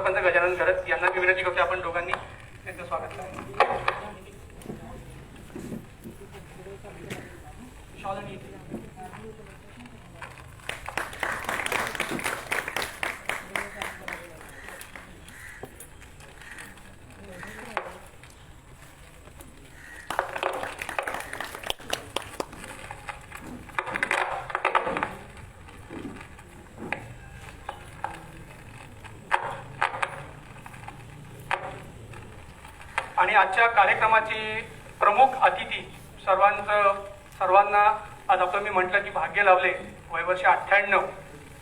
उपसरपंच गजानन करत यांना मी विनंती करतो आपण दोघांनी त्यांचं स्वागत करा. आणि आजच्या कार्यक्रमाची प्रमुख अतिथी सर्वांना आज आपण मी म्हटलं की भाग्य लाभले. वयवर्ष 98,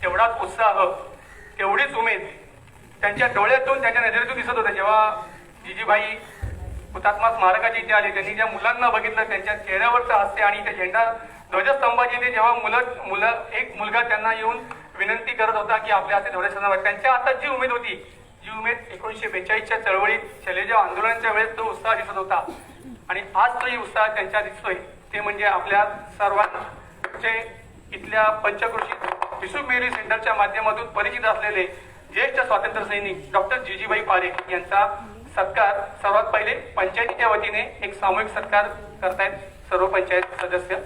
तेवढाच उत्साह, तेवढीच उमेद त्यांच्या डोळ्यातून त्यांच्या नजरेतून दिसत होतं. जेव्हा जिजीबाई हुतात्मा स्मारकाची इथे आले, त्यांनी ज्या मुलांना बघितलं त्यांच्या चेहऱ्यावरचं हास्य आणि त्या झेंडा ध्वजस्तंभाची इथे जेव्हा एक मुलगा त्यांना येऊन विनंती करत होता की आपल्या हाती ध्वजस्तंभ, त्यांच्या हातात जी उमेद होती, जी उमेद 1942च्या चळवळीत शैलजा आंदोलनाच्या वेळेस तो उत्साह दिसत होता आणि आज तोही उत्साह त्यांच्या दिसतोय. ते म्हणजे आपल्या सर्वांचे इथल्या पंचक्रोशीत विसू मेरी सेंटरच्या माध्यमातून परिचित असलेले ज्येष्ठ स्वातंत्र्य सैनिक डॉक्टर जिजीबाई पारेख यांचा सत्कार सर्वात पहिले पंचायतीच्या वतीने एक सामूहिक सत्कार करतायत सर्व पंचायत सदस्य.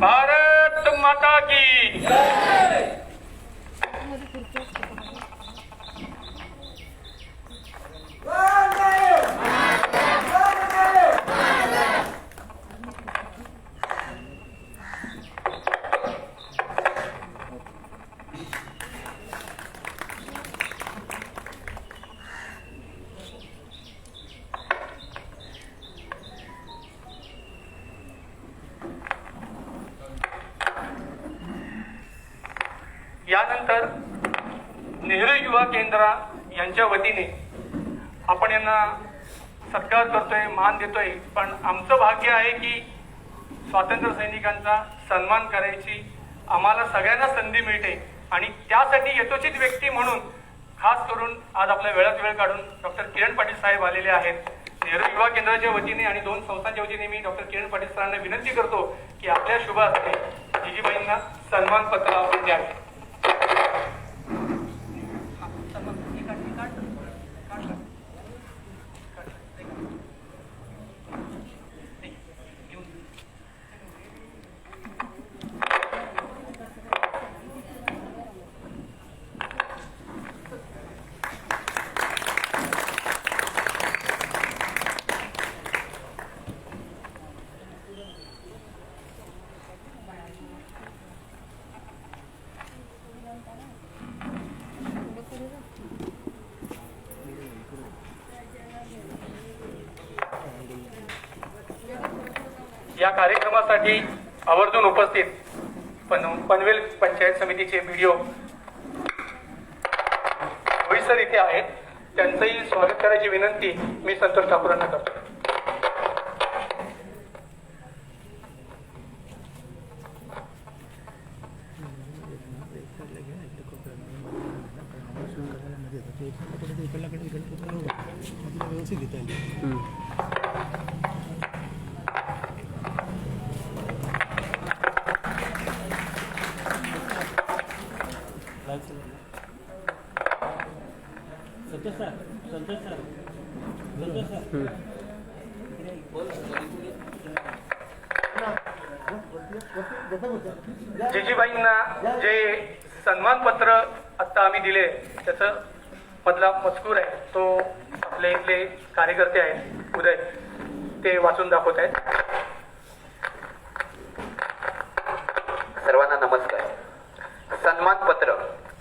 भारत माता की जय. यानंतर नेहरू युवा केंद्र यांच्या वतीने आपण यांना सत्कार करतोय, मान देतोय. पण आमचं भाग्य आहे की स्वातंत्र्य सैनिकांचा सन्मान करायची आम्हाला सगळ्यांना संधी मिळते आणि त्यासाठी यथोचित व्यक्ती म्हणून खास करून आज आपल्या वेळात वेळ काढून डॉक्टर किरण पाटील साहेब आलेले आहेत. नेहरू युवा केंद्राच्या वतीने आणि 2 संस्थांच्या वतीने मी डॉक्टर किरण पाटील सरांना विनंती करतो की आपल्या शुभ हस्ते जिजीबाईंना सन्मानपत्र आपण द्यावे. या कार्यक्रमासाठी आवर्जून उपस्थित पनवेल पंचायत समितीचे बीडीओ सर इथे आहेत. त्यांचंही स्वागत करायची विनंती मी संतोष ठाकूरांना करतो. जिजीबाईंना जे सन्मानपत्र आता आम्ही दिले त्याचं मधला मजकूर आहे तो आपले इथले कार्यकर्ते आहेत उदय ते वाचून दाखवत आहेत. सर्वांना नमस्कार. सन्मानपत्र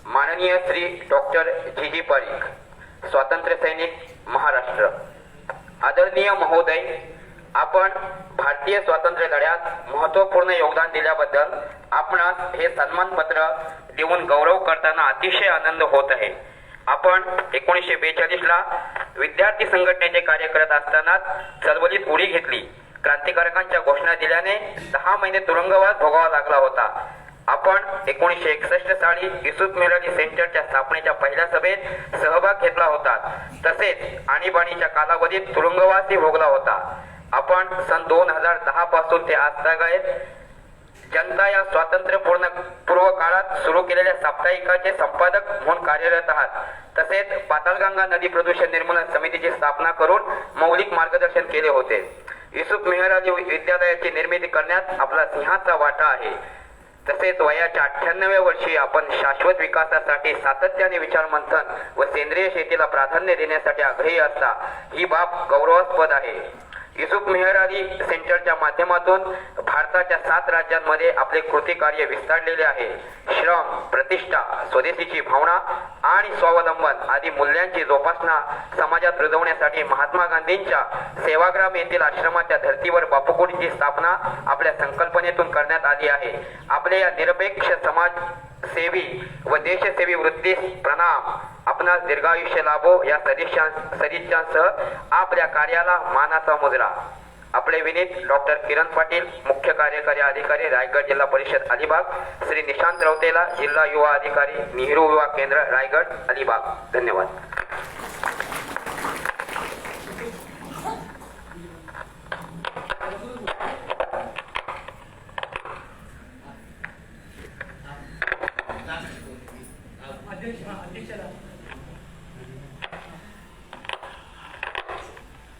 माननीय श्री डॉक्टर जी पारीख, स्वातंत्र्य सैनिक महाराष्ट्र. आदरणीय महोदय, आपण भारतीय स्वातंत्र्य लढ्यात महत्त्वपूर्ण योगदान दिल्याबद्दल आपणास हे सन्मानपत्र देऊन गौरव करताना अतिशय आनंद होत आहे. आपण 1942 ला विद्यार्थी संघटनेचे कार्य करत असताना चळवळीत उडी घेतली. क्रांतिकारकांच्या घोषणा दिल्याने 10 महिने तुरुंगवास भोगावा लागला होता. आपण 1961 साली युसुफ मेहराली सेंटरच्या स्थापनेच्या पहिल्या सभेत सहभाग घेतला होता. तसेच आणीबाणीच्या कालावधीत तुरुंगवासही भोगला होता. आपण सन 2010 पासून ते आजतागायत जनता या स्वातंत्र्यपूर्व काळात सुरू केलेल्या साप्ताहिकाचे संपादक म्हणून कार्यरत आहात. तसेच पाताळगंगा नदी प्रदूषण निर्मूलन समितीची स्थापना करून मौलिक मार्गदर्शन केले होते. युसुफ मेहराली विद्यालयाची निर्मिती करण्यात आपला सिंहाचा वाटा आहे. तसेच वयाच्या 98व्या वर्षी आपण शाश्वत विकासासाठी सातत्याने विचारमंथन व सेंद्रिय शेतीला प्राधान्य देण्यासाठी आग्रही असता ही बाब गौरवास्पद आहे. युसुफ मेहराली सेंटरच्या माध्यमातून भारताच्या 7 राज्यांमध्ये आपले कृती कार्य विस्तारलेले आहे. श्रम, प्रतिष्ठा, स्वदेशीची भावना आणि स्वावलंबन आदी मूल्यांची जोपासना समाजात रुजवण्यासाठी महात्मा गांधींच्या सेवाग्राम येथील आश्रमाच्या धर्तीवर बापूकुटीची स्थापना आपल्या संकल्पनेतून करण्यात आली आहे. आपल्या या निरपेक्ष समाजसेवी व देशसेवी वृत्तीस प्रणाम. आपणास दीर्घायुष्य लाभो या सदिच्छांसह आपल्या कार्याला मानाचा मुजरा. आपले विनीत डॉक्टर किरण पाटील, मुख्य कार्यकारी अधिकारी, रायगड जिल्हा परिषद अलिबाग. श्री निशांत रवतेला, जिल्हा युवा अधिकारी, नेहरू युवा केंद्र, रायगड, अलिबाग. धन्यवाद.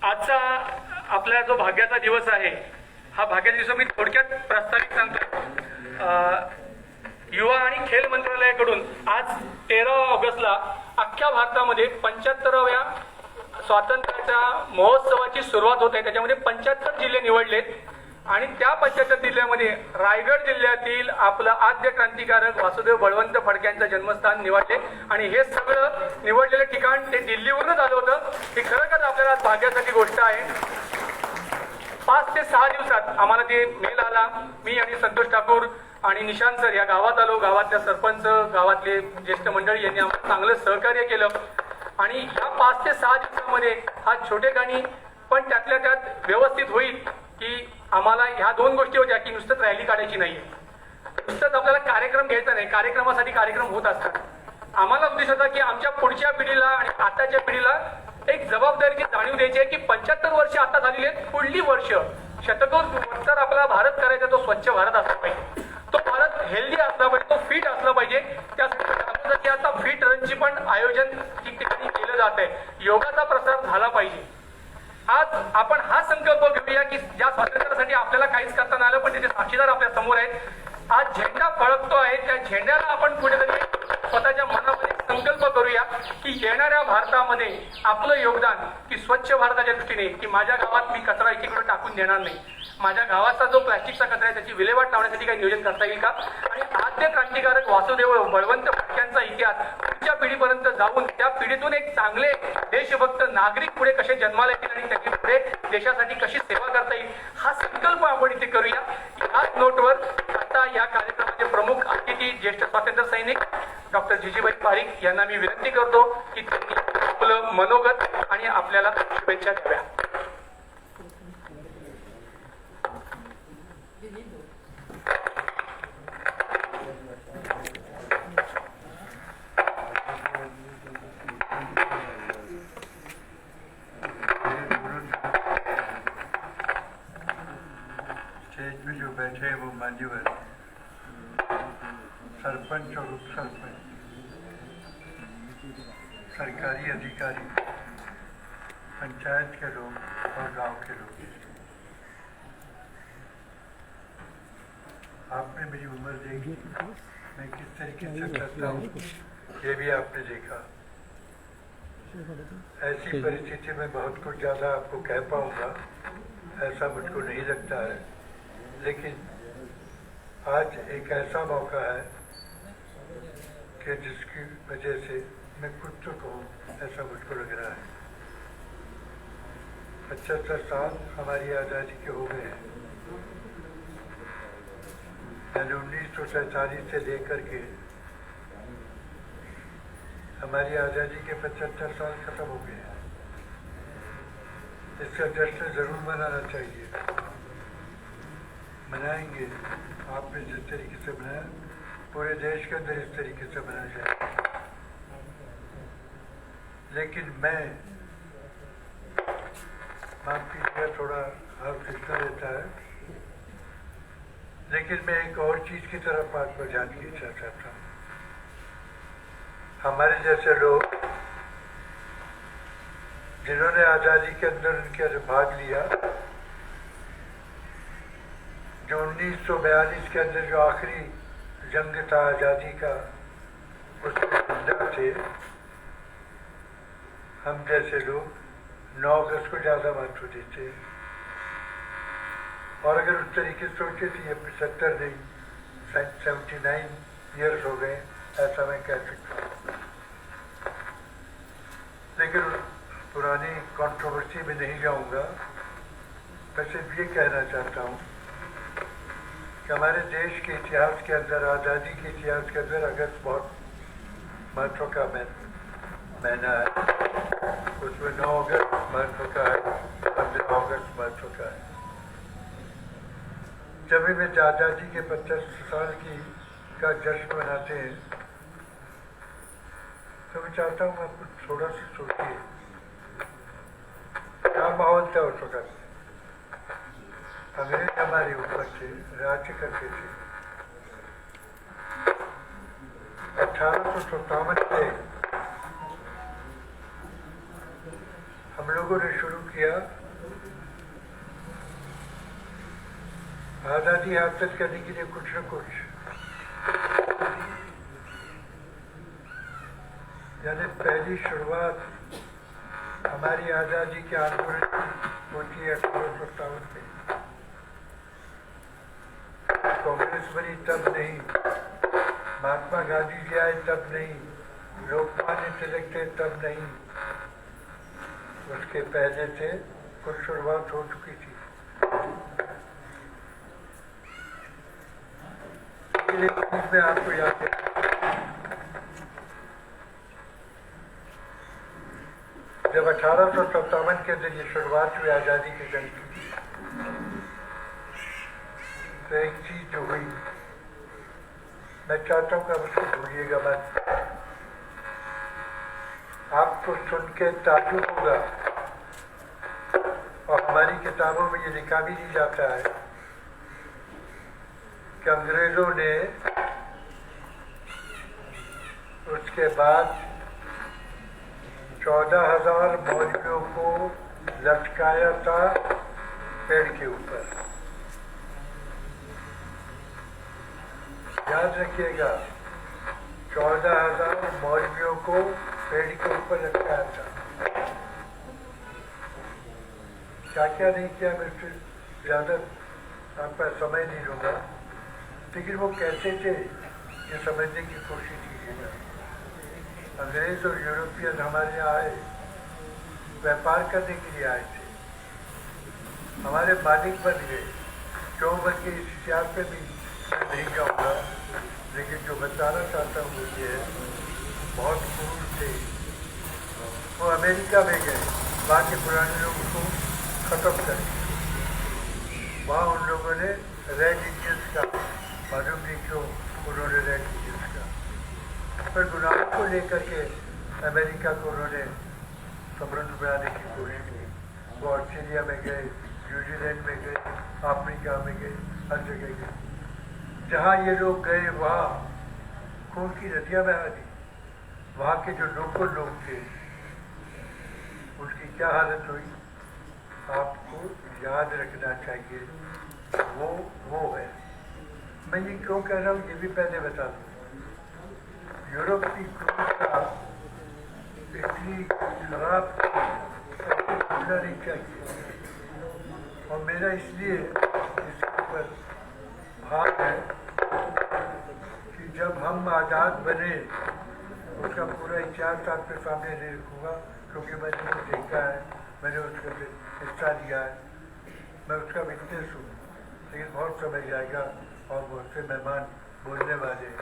आजचा आपला जो भाग्याचा दिवस आहे, हा भाग्याचा दिवस मी थोडक्यात प्रस्तावित सांगतो. युवा आणि खेळ मंत्रालयाकडून आज 13 ऑगस्टला अख्ख्या भारतामध्ये 75व्या स्वातंत्र्याच्या महोत्सवाची सुरुवात होत आहे. त्याच्यामध्ये 75 जिल्हे निवडलेत आणि त्या 75 जिल्ह्यामध्ये रायगड जिल्ह्यातील आपलं आद्य क्रांतिकारक वासुदेव बळवंत फडक्यांचं जन्मस्थान निवडले आणि हे सगळं निवडलेलं ठिकाण ते दिल्लीवरूनच आलं होतं. ही खरोखर आपल्याला भाग्यासाठी गोष्ट आहे. 5 ते 6 दिवसात आम्हाला ते मेल आला. मी आणि संतोष ठाकूर आणि निशांत सर या गावात आलो. गावातल्या सरपंच, गावातले ज्येष्ठ मंडळी यांनी आम्हाला चांगलं सहकार्य केलं आणि ह्या 5 ते 6 दिवसामध्ये हा छोटेखानी पण त्यातल्या त्यात व्यवस्थित होईल की आम्हाला ह्या 2 गोष्टी होत्या की नुसतंच रॅली काढायची नाहीये, नुसतंच आपल्याला कार्यक्रम घ्यायचा नाही, कार्यक्रमासाठी कार्यक्रम होत असतात. आम्हाला उद्देश होता की आमच्या पुढच्या पिढीला आणि आताच्या पिढीला एक जबाबदारीची जाणीव द्यायची आहे की 75 वर्ष आता झालेली आहेत. पुढली वर्ष शतकोत्तर आपला भारत करायचा, तो स्वच्छ भारत असला पाहिजे, तो भारत हेल्दी असला पाहिजे, तो फिट असला पाहिजे. त्यासाठी आता फिट रनची पण आयोजन ठिकठिकाणी केलं जात आहे. योगाचा प्रसार झाला पाहिजे. आज आपण हा संकल्प घेऊया की ज्या स्वातंत्र्यासाठी आपल्याला काहीच करता नाही आलं पण त्याचे साक्षीदार आपल्या समोर आहेत. आज झेंडा फळकतो आहे, त्या झेंड्याला आपण कुठेतरी स्वतःच्या मनामध्ये संकल्प करूया की येणाऱ्या भारतामध्ये आपलं योगदान की स्वच्छ भारताच्या दृष्टीने की माझ्या गावात मी कचरा एकीकडे टाकून देणार नाही, माझ्या गावाचा जो प्लॅस्टिकचा कचरा आहे त्याची विल्हेवाट लावण्यासाठी काही नियोजन करता येईल का, आणि आद्य क्रांतिकारक वासुदेव बळवंत फडक्यांचा इतिहास पुढच्या पिढीपर्यंत जाऊन त्या पिढीतून एक चांगले देशभक्त नागरिक पुढे कसे जन्माला येतील आणि त्याची पुढे देशासाठी कशी सेवा करता येईल हा संकल्प आपण इथे करूया. ह्याच नोटवर आता या कार्यक्रमाचे प्रमुख अतिथी ज्येष्ठ स्वातंत्र्य सैनिक डॉक्टर जिजीबाई पारीख यांना मी विनंती करतो की त्यांनी आपलं मनोगत आणि आपल्याला शुभेच्छा द्याव्या. स्टेज में जो बैठे हैं वो मान्यवर सरपंच और उप सरपंच, सरकारी अधिकारी, पंचायत के लोग और गांव के लोग. आपने मेरी उम्र देखी, मैं किस तरीके से करता हूँ ये भी आपने देखा. ऐसी परिस्थिति में बहुत कुछ ज़्यादा आपको कह पाऊँगा ऐसा मुझको नहीं लगता है, लेकिन आज एक ऐसा मौका है कि जिसकी वजह से मैं कुछ तो कहूँ ऐसा मुझको लग रहा है. 75 साल हमारी आज़ादी के हो गए हैं. यानी 1947 से लेकर के हमारी आज़ादी के 75 साल खत्म हो गए हैं. इसका जश्न ज़रूर मनाना चाहिए. मनाएंगे, आपने जिस तरीके से मनाया पूरे देश के अंदर इस तरीके से मनाया जाए। लेकिन मैं माफ कीजिएगा, थोड़ा हाथ फिसला देता है, लेकिन मैं एक और चीज की तरफ बात पर ध्यान खींचना चाहता हूँ। हमारे जैसे लोग जिन्होंने आज़ादी के अंदर उनके भाग लिया, जो 1942 के अंदर जो आखिरी जंग था आज़ादी का, उसमें जिंदा थे, हम जैसे लोग 9 अगस्त को ज़्यादा महत्व देते। और अगर उस तरीके से सोचे तो ये 75 नहीं 79 ईयर्स हो गए, ऐसा मैं कह सकता हूँ। लेकिन पुरानी कंट्रोवर्सी में नहीं जाऊंगा। मैं सिर्फ ये कहना चाहता हूँ कि हमारे देश के इतिहास के अंदर, आज़ादी के इतिहास के अंदर अगस्त बहुत महत्व का महीना है। उसमें 9 अगस्त महत्व का है, 15 अगस्त महत्व का है। जब भी मैं आज़ादी के 50 साल का जश्न मनाते हैं तो मैं चाहता हूँ आप कुछ थोड़ा सा सोचिए क्या माहौल था उस वक्त। अंग्रेज हमारे ऊपर थे, राज्य करते थे। 1857 से हम लोगों ने शुरू किया आज़ादी हासिल करने के लिए कुछ न कुछ, यानी पहली शुरुआत हमारी आज़ादी के आंदोलन की होती है 1857 में। कांग्रेस बनी तब नहीं, महात्मा गांधी जी आए तब नहीं, लोकमान्य तिलक थे तब नहीं, उसके पहले से कुछ शुरुआत हो चुकी थी। में आपको याद है जब 1857 के अंदर ये शुरुआत हुई आज़ादी के जंग की, तो एक चीज जो हुई, मैं चाहता हूँ कि आप उसको भूलिएगा मत। आपको सुन के ताज्जुब होगा, और हमारी किताबों में ये लिखा भी नहीं जाता है कि अंग्रेजों ने उसके बाद 14,000 मौलवियों को लटकाया था पेड़ के ऊपर। याद रखिएगा, 14,000 मौलवियों को पेड़ के ऊपर लटकाया था। क्या क्या नहीं किया, मैं उससे ज़्यादा आपका समय नहीं लूँगा, लेकिन वो कैसे थे ये समझने की कोशिश कीजिएगा। अंग्रेज और यूरोपियन हमारे यहाँ आए, व्यापार करने के लिए आए थे, हमारे मालिक बन गए। क्यों बन के इस इतिहास पे भी नहीं जाऊँगा, लेकिन जो बताना चाहता हूँ वो ये है, बहुत क्रूर थे। वो अमेरिका में गए, वहाँ के पुराने लोगों को खत्म कर दिया। वहाँ उन लोगों ने रेड इंडियंस का, मालूम नहीं क्यों उन्होंने रेड इंडियंस का, पर गुलाम को लेकर के अमेरिका को उन्होंने समृद्ध बनाने की कोशिश की। वो ऑस्ट्रेलिया में गए, न्यूजीलैंड में गए, अफ्रीका में गए, हर जगह गए। जहाँ ये लोग गए वहाँ खून की नदियाँ बहा दी। वहाँ के जो लोकल लोग थे उनकी क्या हालत हुई, आपको याद रखना चाहिए। वो है, मैं ये क्यों कह रहा हूँ ये भी पहले बता दूँ। यूरोप की क्रूरता इतनी खराब भूलना नहीं चाहिए, और मेरा इसलिए इसके ऊपर भाव है कि जब हम आज़ाद बने उसका पूरा इतिहास आपके सामने नहीं रखूँगा, क्योंकि मैंने उसको देखा है, मैंने उसका हिस्सा लिया है, मैं उसका विटनेस हूँ। लेकिन बहुत समय जाएगा और बहुत से मेहमान बोलने वाले हैं।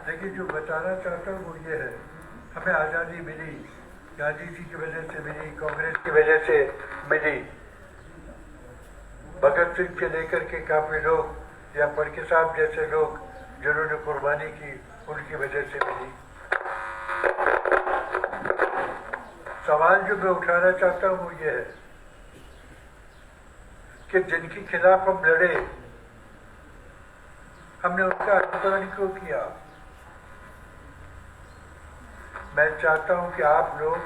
लेकिन जो बताना चाहता हूँ वो ये है, हमें आज़ादी मिली, गांधी जी की वजह से मिली, कांग्रेस की वजह से मिली, भगत सिंह से लेकर के काफी लोग या फड़के साहब जैसे लोग जिन्होंने कुर्बानी की, उनकी वजह से मिली। सवाल जो मैं उठाना चाहता हूँ वो ये है कि जिनके खिलाफ हम लड़े, हमने उनका अनुकरण क्यों किया? मैं चाहता हूं कि आप लोग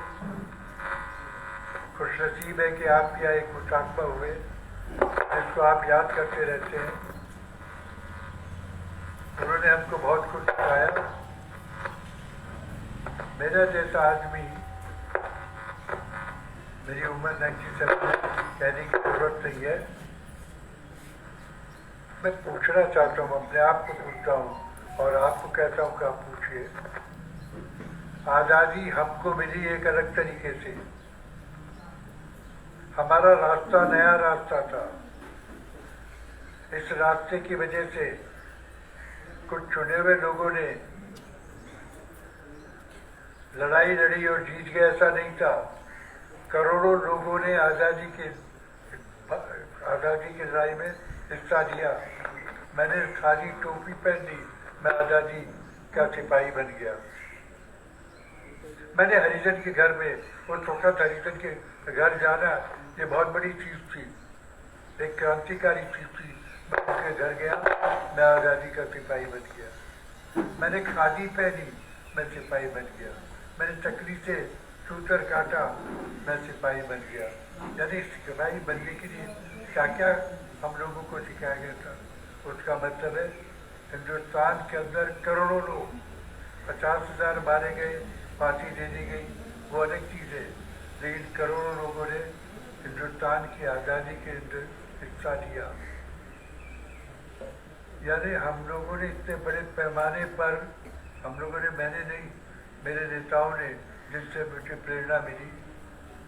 खुशनसीब है कि आप यहाँ एक हुतात्मा हुए जिसको आप याद करते रहते हैं। उन्होंने हमको बहुत कुछ सिखाया। मेरा जैसा आदमी, मेरी उम्र 97 है, कहने की जरूरत नहीं है। मैं पूछना चाहता हूँ, अपने आप को पूछता हूँ और आपको कहता हूँ कि आप पूछिए। आज़ादी हमको मिली एक अलग तरीके से। हमारा रास्ता नया रास्ता था। इस रास्ते की वजह से कुछ चुने हुए लोगों ने लड़ाई लड़ी और जीत गए, ऐसा नहीं था। करोड़ों लोगों ने आज़ादी की लड़ाई में हिस्सा लिया। मैंने खाली टोपी पहन ली, मैं आज़ादी का सिपाही बन गया। मैंने हरिजन के घर में, उस वक्त हरिजन के घर जाना ये बहुत बड़ी चीज़ थी, एक क्रांतिकारी चीज़ थी। मैं उनके घर गया, मैं आज़ादी का सिपाही बन गया। मैंने खादी पहनी, मैं सिपाही बन गया। मैंने चकली से सूतर काटा, मैं सिपाही बन गया। यानी सिपाही बनने के लिए क्या क्या हम लोगों को सिखाया गया था, उसका मतलब है हिंदुस्तान के अंदर करोड़ों लोग, 50,000 मारे गए, फांसी दे दी गई, वो अलग चीज़ है, लेकिन करोड़ों लोगों ने हिंदुस्तान की आज़ादी के अंदर हिस्सा लिया। यानी हम लोगों ने इतने बड़े पैमाने पर, हम लोगों ने, मैंने नहीं, मेरे नेताओं ने, जिनसे मुझे प्रेरणा मिली,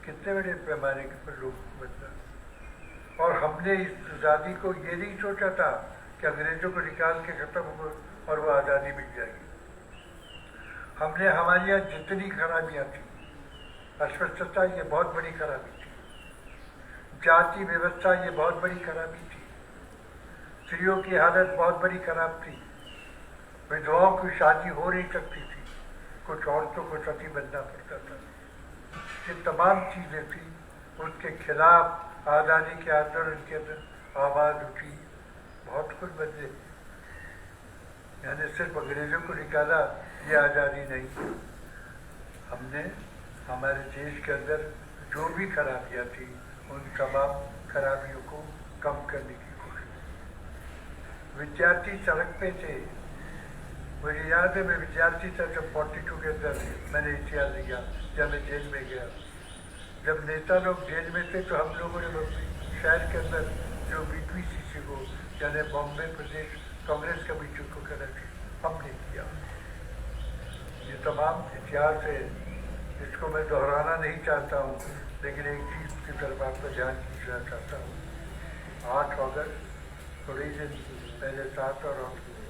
कितने बड़े पैमाने पर लोग बदला। और हमने इस आज़ादी को ये नहीं सोचा था कि अंग्रेजों को निकाल के खत्म हो और वो आज़ादी मिल जाएगी। हमने, हमारे यहाँ जितनी खराबियाँ थी, अस्पष्टता ये बहुत बड़ी खराबी थी, जाति व्यवस्था ये बहुत बड़ी खराबी थी, स्त्रियों की हालत बहुत बड़ी खराब थी, विधवाओं की शादी हो नहीं सकती थी, कुछ औरतों को सती बनना पड़ता था। ये तमाम चीज़ें थी, उसके खिलाफ आज़ादी के आंदोलन के अंदर आवाज़ उठी, बहुत कुछ बदले। यानी सिर्फ अंग्रेजों को निकाला ये आज़ादी नहीं, हमने हमारे देश के अंदर जो भी खराबियाँ थी उन तमाम खराबियों को कम करने की कोशिश। विद्यार्थी सड़क पे थे, मुझे याद है मैं विद्यार्थी था जब 42 के अंदर मैंने इतिहास लिया, जब मैं जेल में गया। जब नेता लोग जेल में थे तो हम लोगों ने शहर के अंदर जो BPCC को, यानी बॉम्बे प्रदेश कांग्रेस कमेटी को करा थी, हमने किया। ये तमाम इतिहास है, इसको मैं दोहराना नहीं चाहता हूँ, लेकिन एक चीज़ की तरफ आपका ध्यान खींचना चाहता हूँ। 8 अगस्त, थोड़े ही दिन पहले 7 और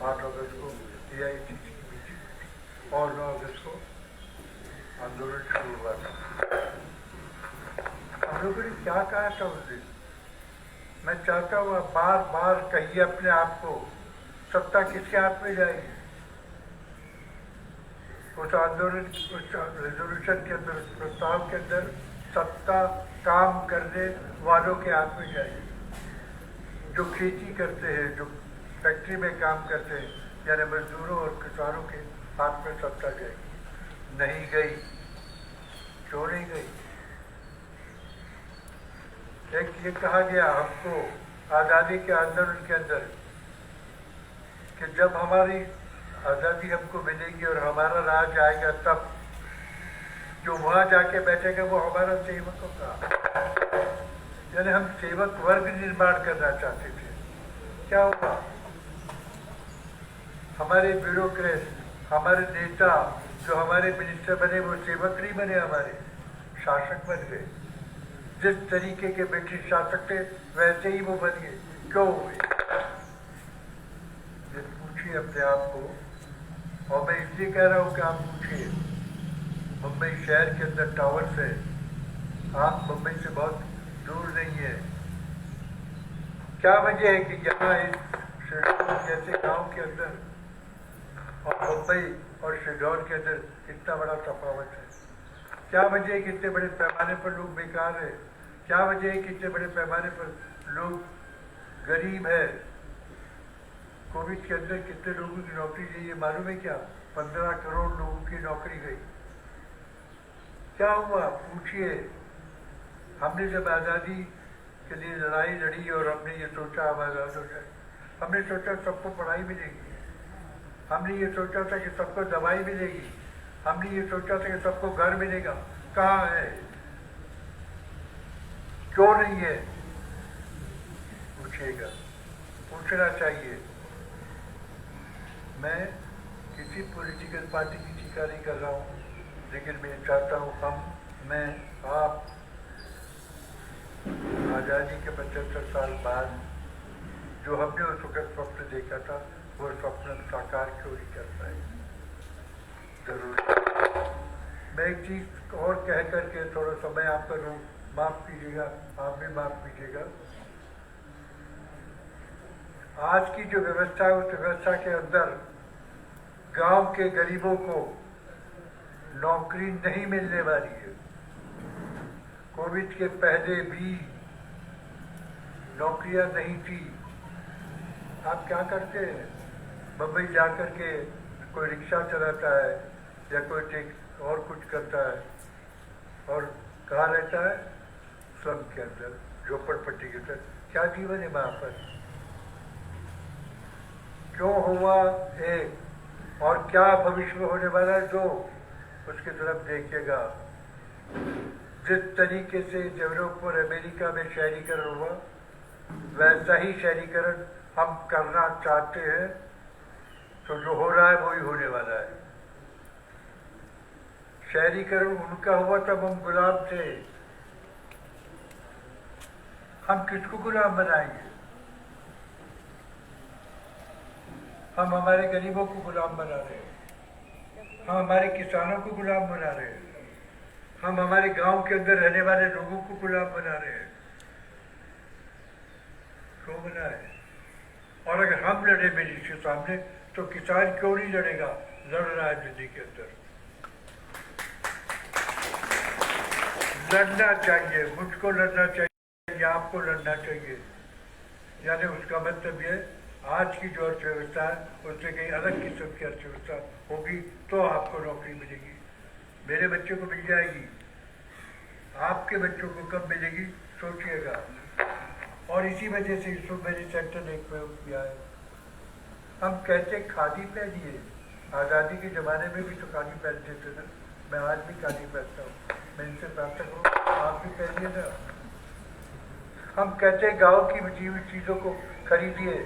8 अगस्त को AICC की मीटिंग और 9 अगस्त को आंदोलन शुरू हुआ था। हम लोगों ने क्या कहा था उस दिन? मैं चाहता हूँ आप बार बार कहिए अपने आप को, सत्ता किसके हाथ में जाएगी? उस आंदोलन, उस रेजोल्यूशन के अंदर, उस प्रस्ताव के अंदर सत्ता काम करने वालों के हाथ में जाएगी। जो खेती करते हैं, जो फैक्ट्री में काम करते हैं, यानी मजदूरों और किसानों के हाथ में सत्ता जाएगी। नहीं गई, क्यों नहीं गई? एक ये कहा गया हमको आज़ादी के आंदोलन के अंदर कि जब हमारी आज़ादी हमको मिलेगी और हमारा राज आएगा, तब जो वहाँ जाके बैठेगा वो हमारा सेवक होगा। यानी हम सेवक वर्ग निर्माण करना चाहते थे। क्या हुआ? हमारे ब्यूरोक्रेट, हमारे नेता, जो हमारे मिनिस्टर बने, वो सेवक नहीं बने, हमारे शासक बन गए। जिस तरीके के ब्रिटिश शासक थे वैसे ही वो बन गए। क्यों हुए? ये पूछिए अपने आप को, और मैं इसलिए कह रहा हूँ कि आप पूछिए। मुंबई शहर के अंदर टावर्स है, आप मुंबई से बहुत दूर नहीं है, क्या वजह है कि यहाँ इस शेड्यूल जैसे गांव के अंदर और मुंबई और शेड्यूल के अंदर इतना बड़ा तफावत है? क्या वजह है कि इतने बड़े पैमाने पर लोग बेकार है? क्या वजह है कि इतने बड़े पैमाने पर लोग गरीब है? कोविड के अंदर कितने लोगों की नौकरी गई ये मालूम है क्या? 15 करोड़ लोगों की नौकरी गई। क्या हुआ पूछिए। हमने जब आज़ादी के लिए लड़ाई लड़ी और हमने ये सोचा हम आज़ाद हो जाए, हमने सोचा सबको पढ़ाई मिलेगी, हमने ये सोचा था कि सबको दवाई मिलेगी, हमने ये सोचा था कि सबको घर मिलेगा। कहाँ है? क्यों नहीं है? पूछिएगा, पूछना चाहिए। मैं किसी पॉलिटिकल पार्टी की टीका नहीं कर रहा हूँ, लेकिन मैं चाहता हूँ मैं आप आज़ादी के 75 साल बाद जो हमने उस वक्त स्वप्न देखा था वो स्वप्न साकार क्यों नहीं कर पाए? जरूर मैं एक चीज और कह करके थोड़ा समय आपका लूँ, माफ कीजिएगा, आप भी माफ कीजिएगा। आज की जो व्यवस्था है उस व्यवस्था के अंदर गांव के गरीबों को नौकरी नहीं मिलने वाली है। कोविड के पहले भी नौकरियां नहीं थी। आप क्या करते हैं? मुंबई जा कर के कोई रिक्शा चलाता है या कोई और कुछ करता है और कहाँ रहता है? स्लम के अंदर, झोपड़पट्टी के अंदर। क्या जीवन है वहाँ पर? क्यों हुआ एक और क्या भविष्य में होने वाला है दो, उसकी तरफ देखिएगा। जिस तरीके से यूरोप और अमेरिका में शहरीकरण हुआ वैसा ही शहरीकरण हम करना चाहते हैं, तो जो हो रहा है वही होने वाला है। शहरीकरण उनका हुआ तब हम गुलाम थे, हम किसको गुलाम बनाएंगे? हम हमारे गरीबों को गुलाम बना रहे हैं, हम हमारे किसानों को गुलाम बना रहे हैं, हम हमारे गांव के अंदर रहने वाले लोगों को गुलाम बना रहे हैं। क्यों बना है? और अगर हम लड़े मेरी के सामने तो किसान क्यों नहीं लड़ेगा? लड़ रहा है दिल्ली के अंदर। लड़ना चाहिए, मुझको लड़ना चाहिए, आपको लड़ना चाहिए। यानी उसका मतलब ये आज की जो अर्थव्यवस्था है उससे कहीं अलग किस्म की अर्थव्यवस्था होगी तो आपको नौकरी मिलेगी। मेरे बच्चों को मिल जाएगी, आपके बच्चों को कब मिलेगी सोचिएगा। और इसी वजह से इसको मैंने सेक्टर एक में किया है। हम कहते खादी पहनिए, आज़ादी के ज़माने में भी तो खादी पहनते थे ना। मैं आज भी खादी पहनता हूँ, मैं इनसे प्रार्थना करूँ आप भी पहनिए ना। हम कहते गांव की बची हुई चीज़ों को खरीदिए।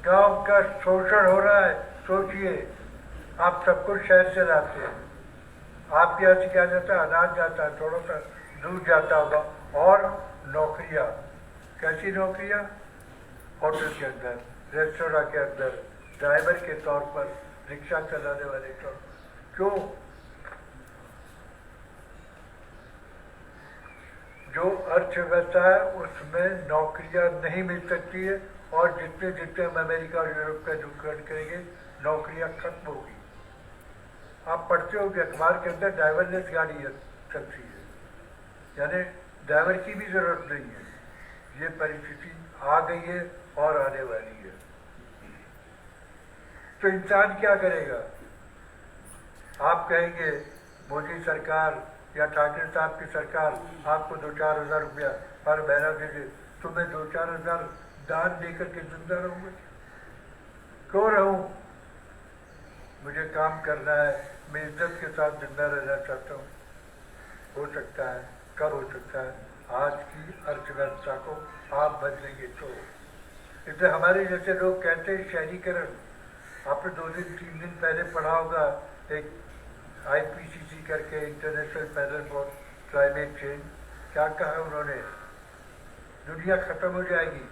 गांव का शोषण हो रहा है, सोचिए। आप सब कुछ शहर से लाते हैं, आपके यहाँ से क्या जाता है? अनाज जाता है, थोड़ा सा दूध जाता होगा। और नौकरियाँ, कैसी नौकरियाँ? होटल के अंदर, रेस्टोरेंट के अंदर, ड्राइवर के तौर पर, रिक्शा चलाने वाले तौर। क्यों? जो अर्थव्यवस्था है उसमें नौकरियां नहीं मिल सकती है, और जितने जितने हम अमेरिका और यूरोप का अनुकरण करेंगे नौकरियां खत्म होगी। आप पढ़ते हो कि अखबार के अंदर ड्राइवरलेस गाड़ी चलती है, यानी ड्राइवर की भी जरूरत नहीं है। ये परिस्थिति आ गई है और आने वाली है। तो इंसान क्या करेगा? आप कहेंगे मोदी सरकार या ठाकरे साहब की सरकार आपको 2-4 हज़ार रुपया हर महीना दे दे, तो मैं 2-4 हज़ार दान देकर के जिंदा रहूँगा? क्यों रहूँ? मुझे काम करना है, मैं इज्जत के साथ जिंदा रहना चाहता हूँ। हो सकता है, कब हो सकता है? आज की अर्थव्यवस्था को आप बदलेंगे तो। इसलिए हमारे जैसे लोग कहते हैं शहरीकरण। आपने 2-3 दिन पहले पढ़ा होगा एक IPCC करके, international panel for climate change. क्या कहा उन्होंने? दुनिया खत्म हो जाएगी,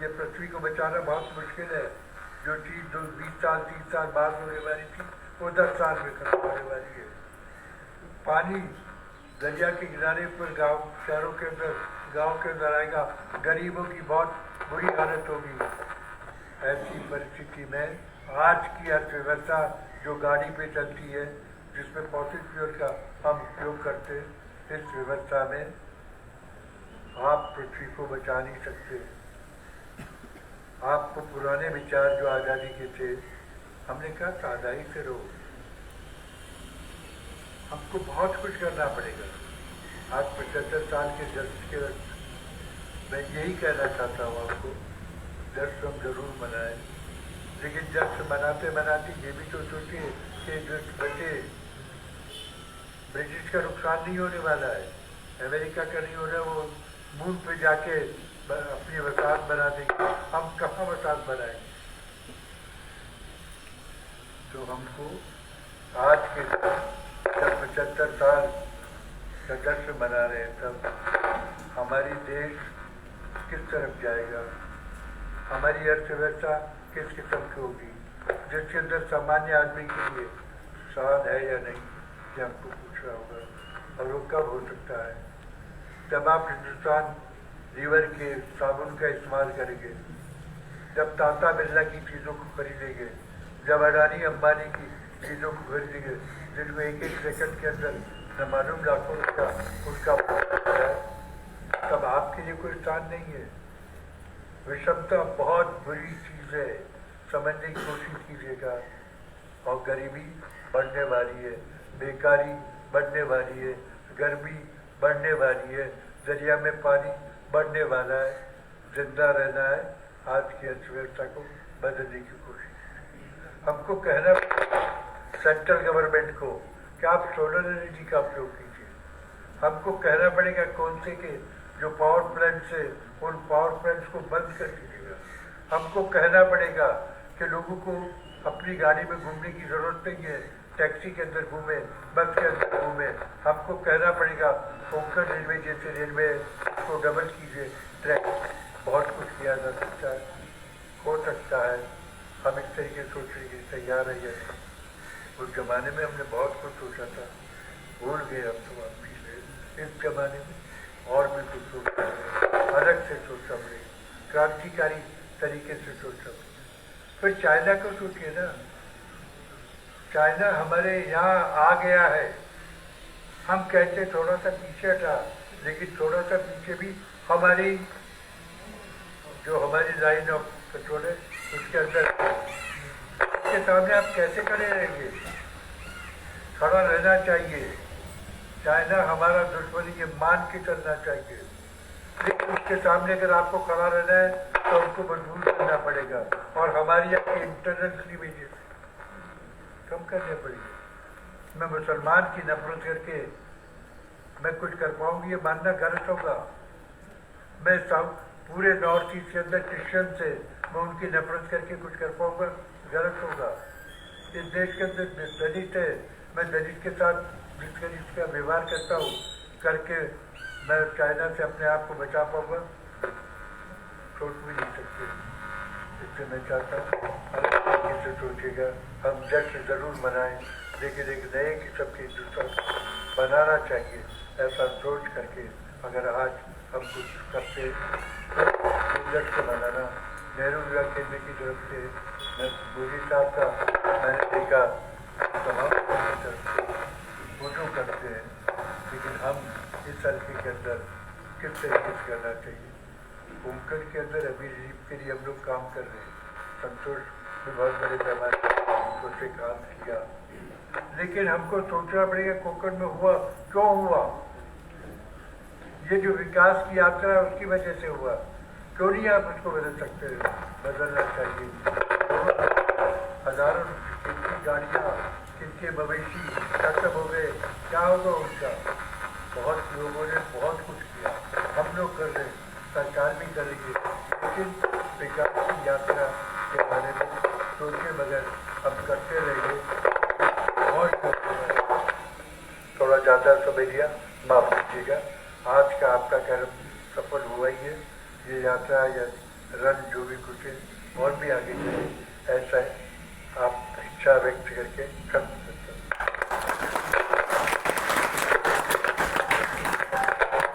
ये पृथ्वी को बचाना बहुत मुश्किल है। जो चीज़ 20 साल 30 साल बाद होने वाली थी वो 10 साल में खत्म होने वाली है। पानी दरिया के किनारे पर गांव, शहरों के अंदर, गांव के अंदर आएगा। गरीबों की बहुत बुरी हालत होगी। ऐसी परिस्थिति में आज की अर्थव्यवस्था जो गाड़ी पे चलती है, जिसमें फॉसिल फ्यूल का हम उपयोग करते हैं, इस व्यवस्था में आप पृथ्वी को बचा नहीं सकते। आपको पुराने विचार जो आज़ादी के थे, हमने कहा सादाई से रहो, हमको बहुत कुछ करना पड़ेगा। आज 75 साल के जश्न के वक्त मैं यही कहना चाहता हूँ आपको, जश्न हम जरूर मनाएं, लेकिन जश्न मनाते मनाते ये भी तो सोचिए कि जो बचे, ब्रिटिश का नुकसान नहीं होने वाला है, अमेरिका का नहीं हो रहा, वो मून पे जाके अपनी वसाहत बना देंगे, हम कहाँ वसाहत बनाएंगे। तो हमको आज के जब 75 साल का जश्न मना रहे हैं, तब हमारी देश किस तरफ जाएगा, हमारी अर्थव्यवस्था किस किस्म की होगी, जिसके अंदर सामान्य आदमी के लिए स्वाद है या नहीं, ये हमको पूछ रहा होगा। और वो कब हो सकता है? जब आप हिंदुस्तान लीवर के साबुन का इस्तेमाल करेंगे, जब टाटा बिरला की चीज़ों को खरीदेंगे, जब अडानी अंबानी की चीज़ों को खरीदेंगे, जिसमें एक एक सेकंड के अंदर न मालूम लाखों उसका है, तब आपके लिए कोई स्थान नहीं है। विषमता बहुत बुरी चीज़ है, समझने की कोशिश कीजिएगा। और गरीबी बढ़ने वाली है, बेकारी बढ़ने वाली है, गर्मी बढ़ने वाली है, दरिया में पानी बढ़ने वाला है। जिंदा रहना है, आज की अर्थव्यवस्था को बदलने की कोशिश। हमको कहना सेंट्रल गवर्नमेंट को कि आप सोलर एनर्जी का उपयोग कीजिए। हमको कहना पड़ेगा कौन से के जो पावर प्लांट्स है, उन पावर प्लांट्स को बंद कर दीजिएगा। हमको कहना पड़ेगा कि लोगों को अपनी गाड़ी में घूमने की जरूरत नहीं है, टैक्सी के अंदर घूमे, बस के अंदर घूमे। हमको कहना पड़ेगा कोंकण रेलवे जैसे रेलवे को डबल कीजिए, ट्रैक। बहुत कुछ किया जा सकता है, हो सकता है। हम इस तरीके सोचने के तैयार है। उस जमाने में हमने बहुत कुछ सोचा था, भूल गए हम तो आप पीछे। इस जमाने में और भी कुछ सोचना है, अलग से सोचना पड़ेगा, क्रांतिकारी तरीके से सोचना पड़ेगा। फिर चाइना को सोचिए ना, चाइना हमारे यहाँ आ गया है। हम कहते थोड़ा सा पीछे था, लेकिन थोड़ा सा पीछे भी हमारी जो हमारी लाइन ऑफ कंट्रोल है उसके अंदर उसके सामने आप कैसे खड़े रहेंगे? खड़ा रहना चाहिए। चाइना हमारा दुश्मन ये मान के चलना चाहिए, लेकिन उसके सामने अगर आपको खड़ा रहना है तो उनको मजबूर करना पड़ेगा और हमारी अपनी इंटरनल क्लीवेजेस कम करने पड़ेगी। मैं मुसलमान की नफरत करके मैं कुछ कर पाऊंगी ये मानना गलत होगा। मैं सब पूरे नॉर्थ ईस्ट के अंदर क्रिश्चियन से मैं उनकी नफरत करके कुछ कर पाऊंगा, गलत होगा। इस देश के अंदर दलित है, मैं दलित के साथ जिस दलित का व्यवहार करता हूँ करके मैं चाइना से अपने आप को बचा पाऊंगा, सोच भी नहीं सकते। इससे मैं चाहता हूँ अलग तरीके से सोचेगा। हम जश्न जरूर मनाएं, लेकिन एक नए किस्म के हिंदुस्तान बनाना चाहिए। ऐसा सोच करके अगर आज हम कुछ करते तो जश्न मनाना। नेहरू युवा केंद्र की तरफ से मैं मोदी साहब का मैंने देखा तमाम तरफ से फोटो करते हैं, लेकिन हम इस हल्के के अंदर किस तरीके से करना चाहिए। कोंकण के अंदर अभी रिलीफ के लिए हम लोग काम कर रहे हैं। संतोष भी बहुत बड़े पैमाने पर उससे काम किया, लेकिन हमको सोचना पड़ेगा कोंकण में हुआ क्यों हुआ। ये जो विकास की यात्रा है उसकी वजह से हुआ, क्यों नहीं आप उसको बदल सकते? बदलना चाहिए। हजारों किनकी गाड़ियाँ, किनके मवेशी खत्म हो गए, क्या होगा उनका? बहुत लोगों ने बहुत कुछ किया, हम लोग कर रहे हैं, सरकार भी करेगी, लेकिन विकास की यात्रा के बारे में सोचे बगैर हम करते रहेंगे। बहुत थोड़ा ज़्यादा समय लिया, माफ कीजिएगा। आज का आपका कार्यक्रम सफल हुआ ही है। ये यात्रा या रन जो भी कुछ है और भी आगे चले, ऐसा है आप इच्छा व्यक्त करके कर सकते हैं।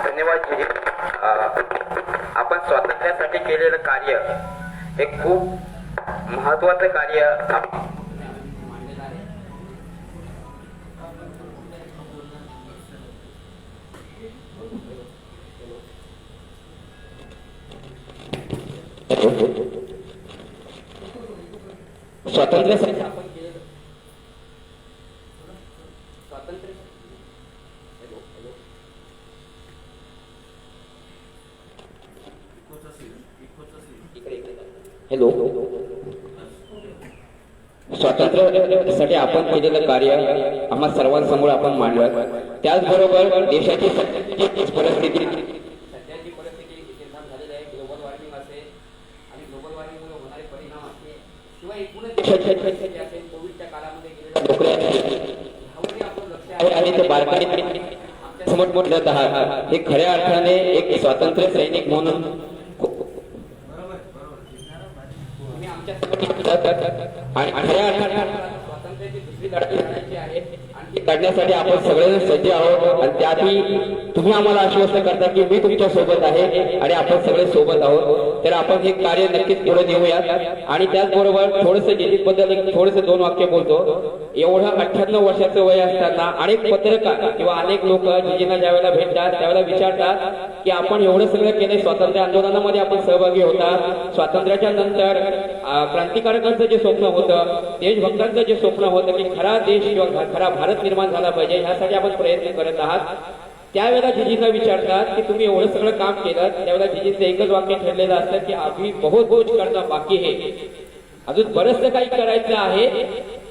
धन्यवाद जी। आपण स्वातंत्र्यासाठी केलेलं कार्य हे खूप महत्वाचं कार्य स्वातंत्र्य हॅलो स्वातंत्र्यासाठी आपण केलेलं कार्य आम्हा सर्वांसमोर आपण मांडलं. त्याचबरोबर देशाची सध्याची परिस्थिती निर्माण झालेली आहे. ग्लोबल वॉर्मिंग असेल आणि ग्लोबल वॉर्मिंगमुळे होणारे परिणाम असेल किंवा एकूणच देशाची परिस्थिती असेल, कोविडच्या काळामध्ये गेलेल्या आपलं लक्ष आहे आणि ते बारकाईने समोर मोठत आहात. हे खऱ्या अर्थाने एक स्वातंत्र्य सैनिक म्हणून आणि खऱ्या अर्थाने स्वातंत्र्याची दुसरी लढाई लढायची आहे आणि ती लढण्यासाठी आपण सगळेजण सज्ज आहोत. आणि त्यातही तुम्ही आम्हाला आश्वस्त करता की मी तुमच्या सोबत आहे आणि आपण सगळे सोबत आहोत. तर आपण हे कार्य नक्कीच पुढे नेऊयात. आणि त्याचबरोबर थोडंसं जिजीबद्दल एक थोडंसं 2 वाक्य बोलतो. एवढं 98 वर्षाचं वय असताना अनेक पत्रकार किंवा अनेक लोक जिजींना ज्यावेळेला भेटतात त्यावेळेला विचारतात की आपण एवढं सगळं केलं, स्वातंत्र्य आंदोलनामध्ये आपण सहभागी होता, स्वातंत्र्याच्या नंतर क्रांतिकारकांचं जे स्वप्न होतं, देशभक्तांचं जे स्वप्न होतं की खरा देश किंवा खरा भारत निर्माण झाला पाहिजे, ह्यासाठी आपण प्रयत्न करत आहात. त्यावेळेला जिजींना विचारतात की तुम्ही एवढं सगळं काम केलं, त्यावेळेला जिजींचं एकच वाक्य ठरलेलं असतं की अभी बहुत कुछ करना बाकी है, अजून बरंचसं काही करायचं आहे.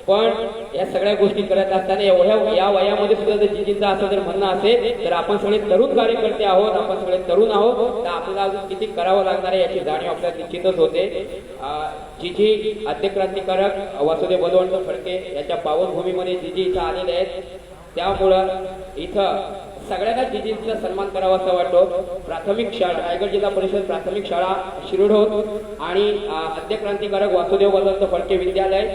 पण या सगळ्या गोष्टी करत असताना एवढ्या या वयामध्ये सुद्धा जर जिजींचं असं जर म्हणणं असेल तर आपण सगळे तरुण कार्यकर्ते आहोत, आपण सगळे तरुण आहोत, तर आपल्याला अजून किती करावं लागणार आहे याची जाणीव आपल्याला निश्चितच होते. जिजी आद्य क्रांतिकारक वासुदेव बळवंत फडके याच्या पावनभूमीमध्ये जिजी इथं आलेले आहेत. त्यामुळं इथं सगळ्यांना जिजींचा सन्मान करावा असं वाटतो. प्राथमिक शाळा रायगड जिल्हा परिषद प्राथमिक शाळा शिरडोन आणि आद्य क्रांतिकारक वासुदेव बळवंत फडके विद्यालय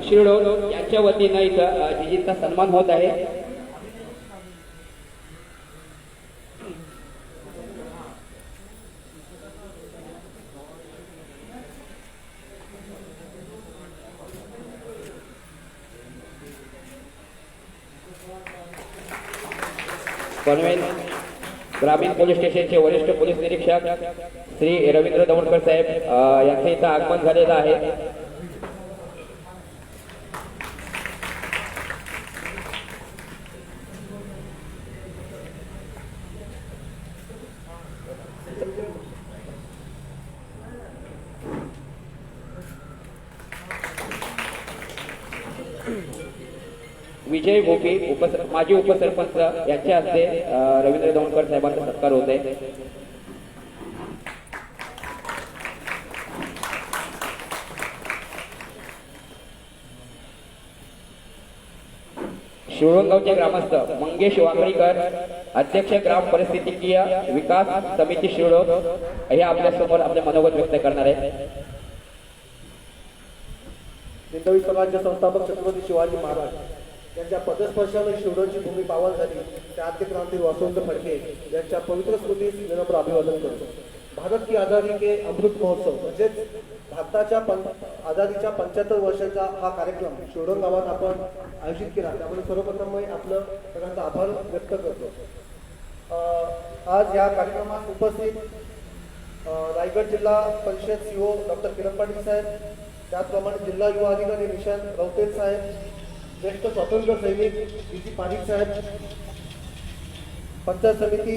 शिरडोन यांच्या वतीनं इथं जिजींचा सन्मान होत आहे. पनवेल ग्रामीण पोलीस स्टेशनचे वरिष्ठ पोलीस निरीक्षक श्री रवींद्र दौंडकर साहेब यांचे इथं आगमन झालेलं आहे. विजय भोपी माजी उपसरपंच यांच्या हस्ते रवींद्र दौंडकर साहेबांचा सत्कार होत आहे. शिवणगावचे ग्रामस्थ मंगेश वाकळीकर, अध्यक्ष ग्राम परिस्थितीकीय विकास समिती शिवडोन, हे आपल्या समोर आपले मनोगत व्यक्त करणार आहे. हिंदवी समाजाचे संस्थापक छत्रपती शिवाजी महाराज यांच्या पदस्पर्शाने शिवडोनची भूमी पावन झाली. त्या आद्य क्रांती वासुदेव फडके यांच्या पवित्र स्मृतीस विनम्र अभिवादन करतो. भारत की आजादी के अमृत महोत्सव म्हणजेच भारताच्या आझादीच्या 75 वर्षाचा हा कार्यक्रम शिवडोन गावात आपण आयोजित केला. त्यामुळे सर्वप्रथम मी आपलं सगळ्यांचा आभार व्यक्त करतो. आज या कार्यक्रमात उपस्थित रायगड जिल्हा परिषद सीओ डॉक्टर किरण पाटील साहेब, त्याचप्रमाणे जिल्हा युवा अधिकारी निशांत रौतेल साहेब, ज्येष्ठ स्वातंत्र्य सैनिक जी पारिक साहेब, पंचायत समिती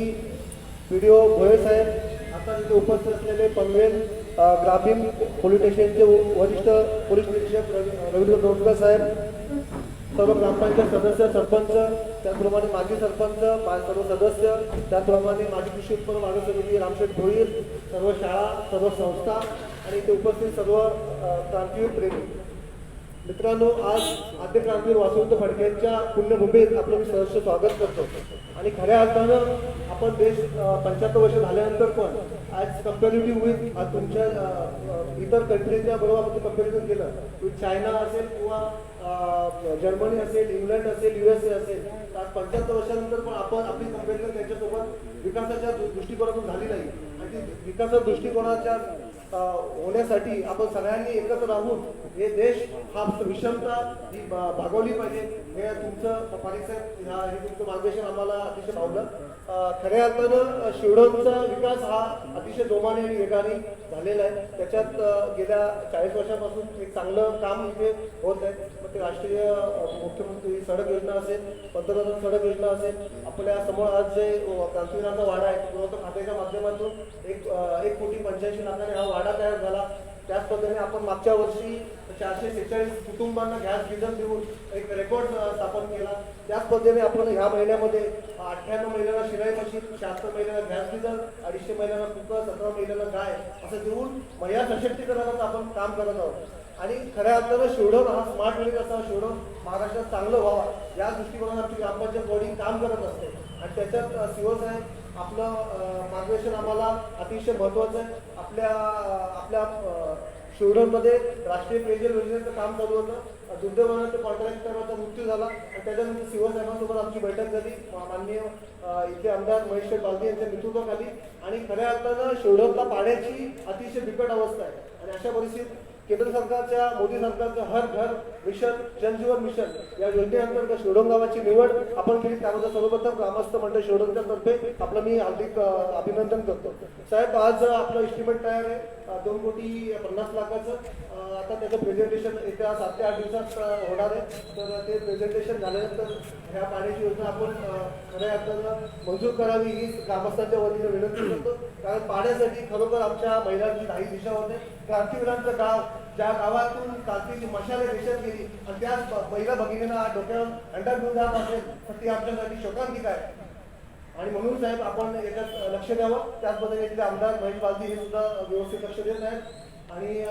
PDO भोये साहेब, आता तिथे उपस्थित असलेले पनवेल ग्रामीण पोलीस स्टेशनचे वरिष्ठ पोलीस निरीक्षक रवींद्र दौंडकर साहेब, सर्व ग्रामपंचायत सदस्य, सरपंच, त्याचप्रमाणे माजी सरपंच, सर्व सदस्य, त्याचप्रमाणे माजी कृषी उत्पन्न मार्ग समिती रामशेठ भोईर, सर्व शाळा, सर्व संस्था आणि इथे उपस्थित सर्व क्रांतीवीर प्रेमी. मित्रांनो, आज आद्य क्रांतीवीर वासुदेव फडकेंच्या पुण्यभूमीत आपलं मी सहर्ष स्वागत करतो. आणि खऱ्या अर्थानं आपण देश 75 वर्ष झाल्यानंतर पण आज कम्पॅरिटिव्ह विथ तुमच्या इतर कंट्रीजच्या बरोबर आपण कम्पॅरिझन केलं, विथ चायना असेल किंवा जर्मनी असेल, इंग्लंड असेल, USA असेल, तर आज 75 वर्षानंतर पण आपण आपली कम्पॅरिझन त्यांच्यासोबत विकासाच्या दृष्टिकोनातून झाली नाही. आणि ती विकासाच्या दृष्टिकोनाच्या होण्यासाठी आपण सगळ्यांनी एकत्र राहून हे देश हा विषमता ही भागवली पाहिजे. हे तुमचं पारिक साहेब हे तुमचं मार्गदर्शन आम्हाला अतिशय भावलं. खऱ्या अर्थानं शिवडोनचा विकास हा अतिशय जोमाने आणि वेगाने झालेला आहे. त्याच्यात गेल्या 40 वर्षापासून एक चांगलं काम इथे होत आहे. मग ते राष्ट्रीय मुख्यमंत्री सडक योजना असेल, पंतप्रधान सडक योजना असेल, आपल्या समोर आज जे क्रांतीवीरांचा वाडा आहे, पुरवठा खात्याच्या माध्यमातून 1,85,00,000 लाखाने हा वाडा तयार झाला. त्याच पद्धतीने आपण मागच्या वर्षी 446 कुटुंबांना गॅस गिझर देऊन एक रेकॉर्ड स्थापन केला. त्याच पद्धतीने आपण ह्या महिन्यामध्ये 98 महिलांना शिलाई मशीन, 76 महिलांना गॅस गिझर, 250 महिलांना कुकर, 17 महिलांना गाय असं देऊन महिला सशक्तीकरणाचं आपण काम करत आहोत. आणि खऱ्या अर्थानं शिवडोन हा स्मार्ट विलेज असा शिवडोन महाराष्ट्रात चांगलं व्हावा या दृष्टिकोनाने आमची ग्रामपंचायत बॉडी काम करत असते. आणि त्याच्यात सीओ साहेब आपलं मार्गदर्शन आम्हाला अतिशय महत्त्वाचं आहे. आपल्या शिवडोनमध्ये राष्ट्रीय पेयजल योजनेचं काम चालू होतं. दुर्दैवानं कॉन्ट्रॅक्टरचा मृत्यू झाला आणि त्याच्यानंतर सीओ साहेबांसोबत आमची बैठक झाली माननीय इथे आमदार महेश बालदी यांच्या नेतृत्वाखाली. आणि खऱ्या अर्थानं शिवडोनला पाण्याची अतिशय बिकट अवस्था आहे. आणि अशा परिस्थितीत केंद्र सरकारच्या, मोदी सरकारचं हर घर मिशन, जलजीवन मिशन या योजनेअंतर्गत शिवडोन गावाची निवड आपण केली. त्याबद्दल सर्वप्रथम ग्रामस्थ मंडळ शिवडोनच्या तर्फे आपलं मी हार्दिक अभिनंदन करतो. साहेब, आज आपलं एस्टिमेट तयार आहे 2,50,00,000. आता त्याचं प्रेझेंटेशन येत्या 7 ते 8 दिवसात होणार आहे. तर ते प्रेझेंटेशन झाल्यानंतर ह्या पाण्याची योजना आपण खऱ्या अर्थानं मंजूर करावी ही ग्रामस्थांच्या वतीने विनंती करतो. कारण पाण्यासाठी खरोखर आमच्या महिलांची काही दिशा होते. क्रांतीवीरांचं गाव, ज्या गावातून क्रांतीची मशाले देशात गेली आणि त्याच महिला भगिनींना डोक्यावर हंडा घेऊन जात असेल तर ती आमच्यासाठी शोकांतिक आहे. आणि म्हणून साहेब आपण याच्यात लक्ष द्यावं. त्याच पद्धतीने इथले आमदार महेश बालदी हे सुद्धा व्यवस्थित लक्ष देत आहेत. आणि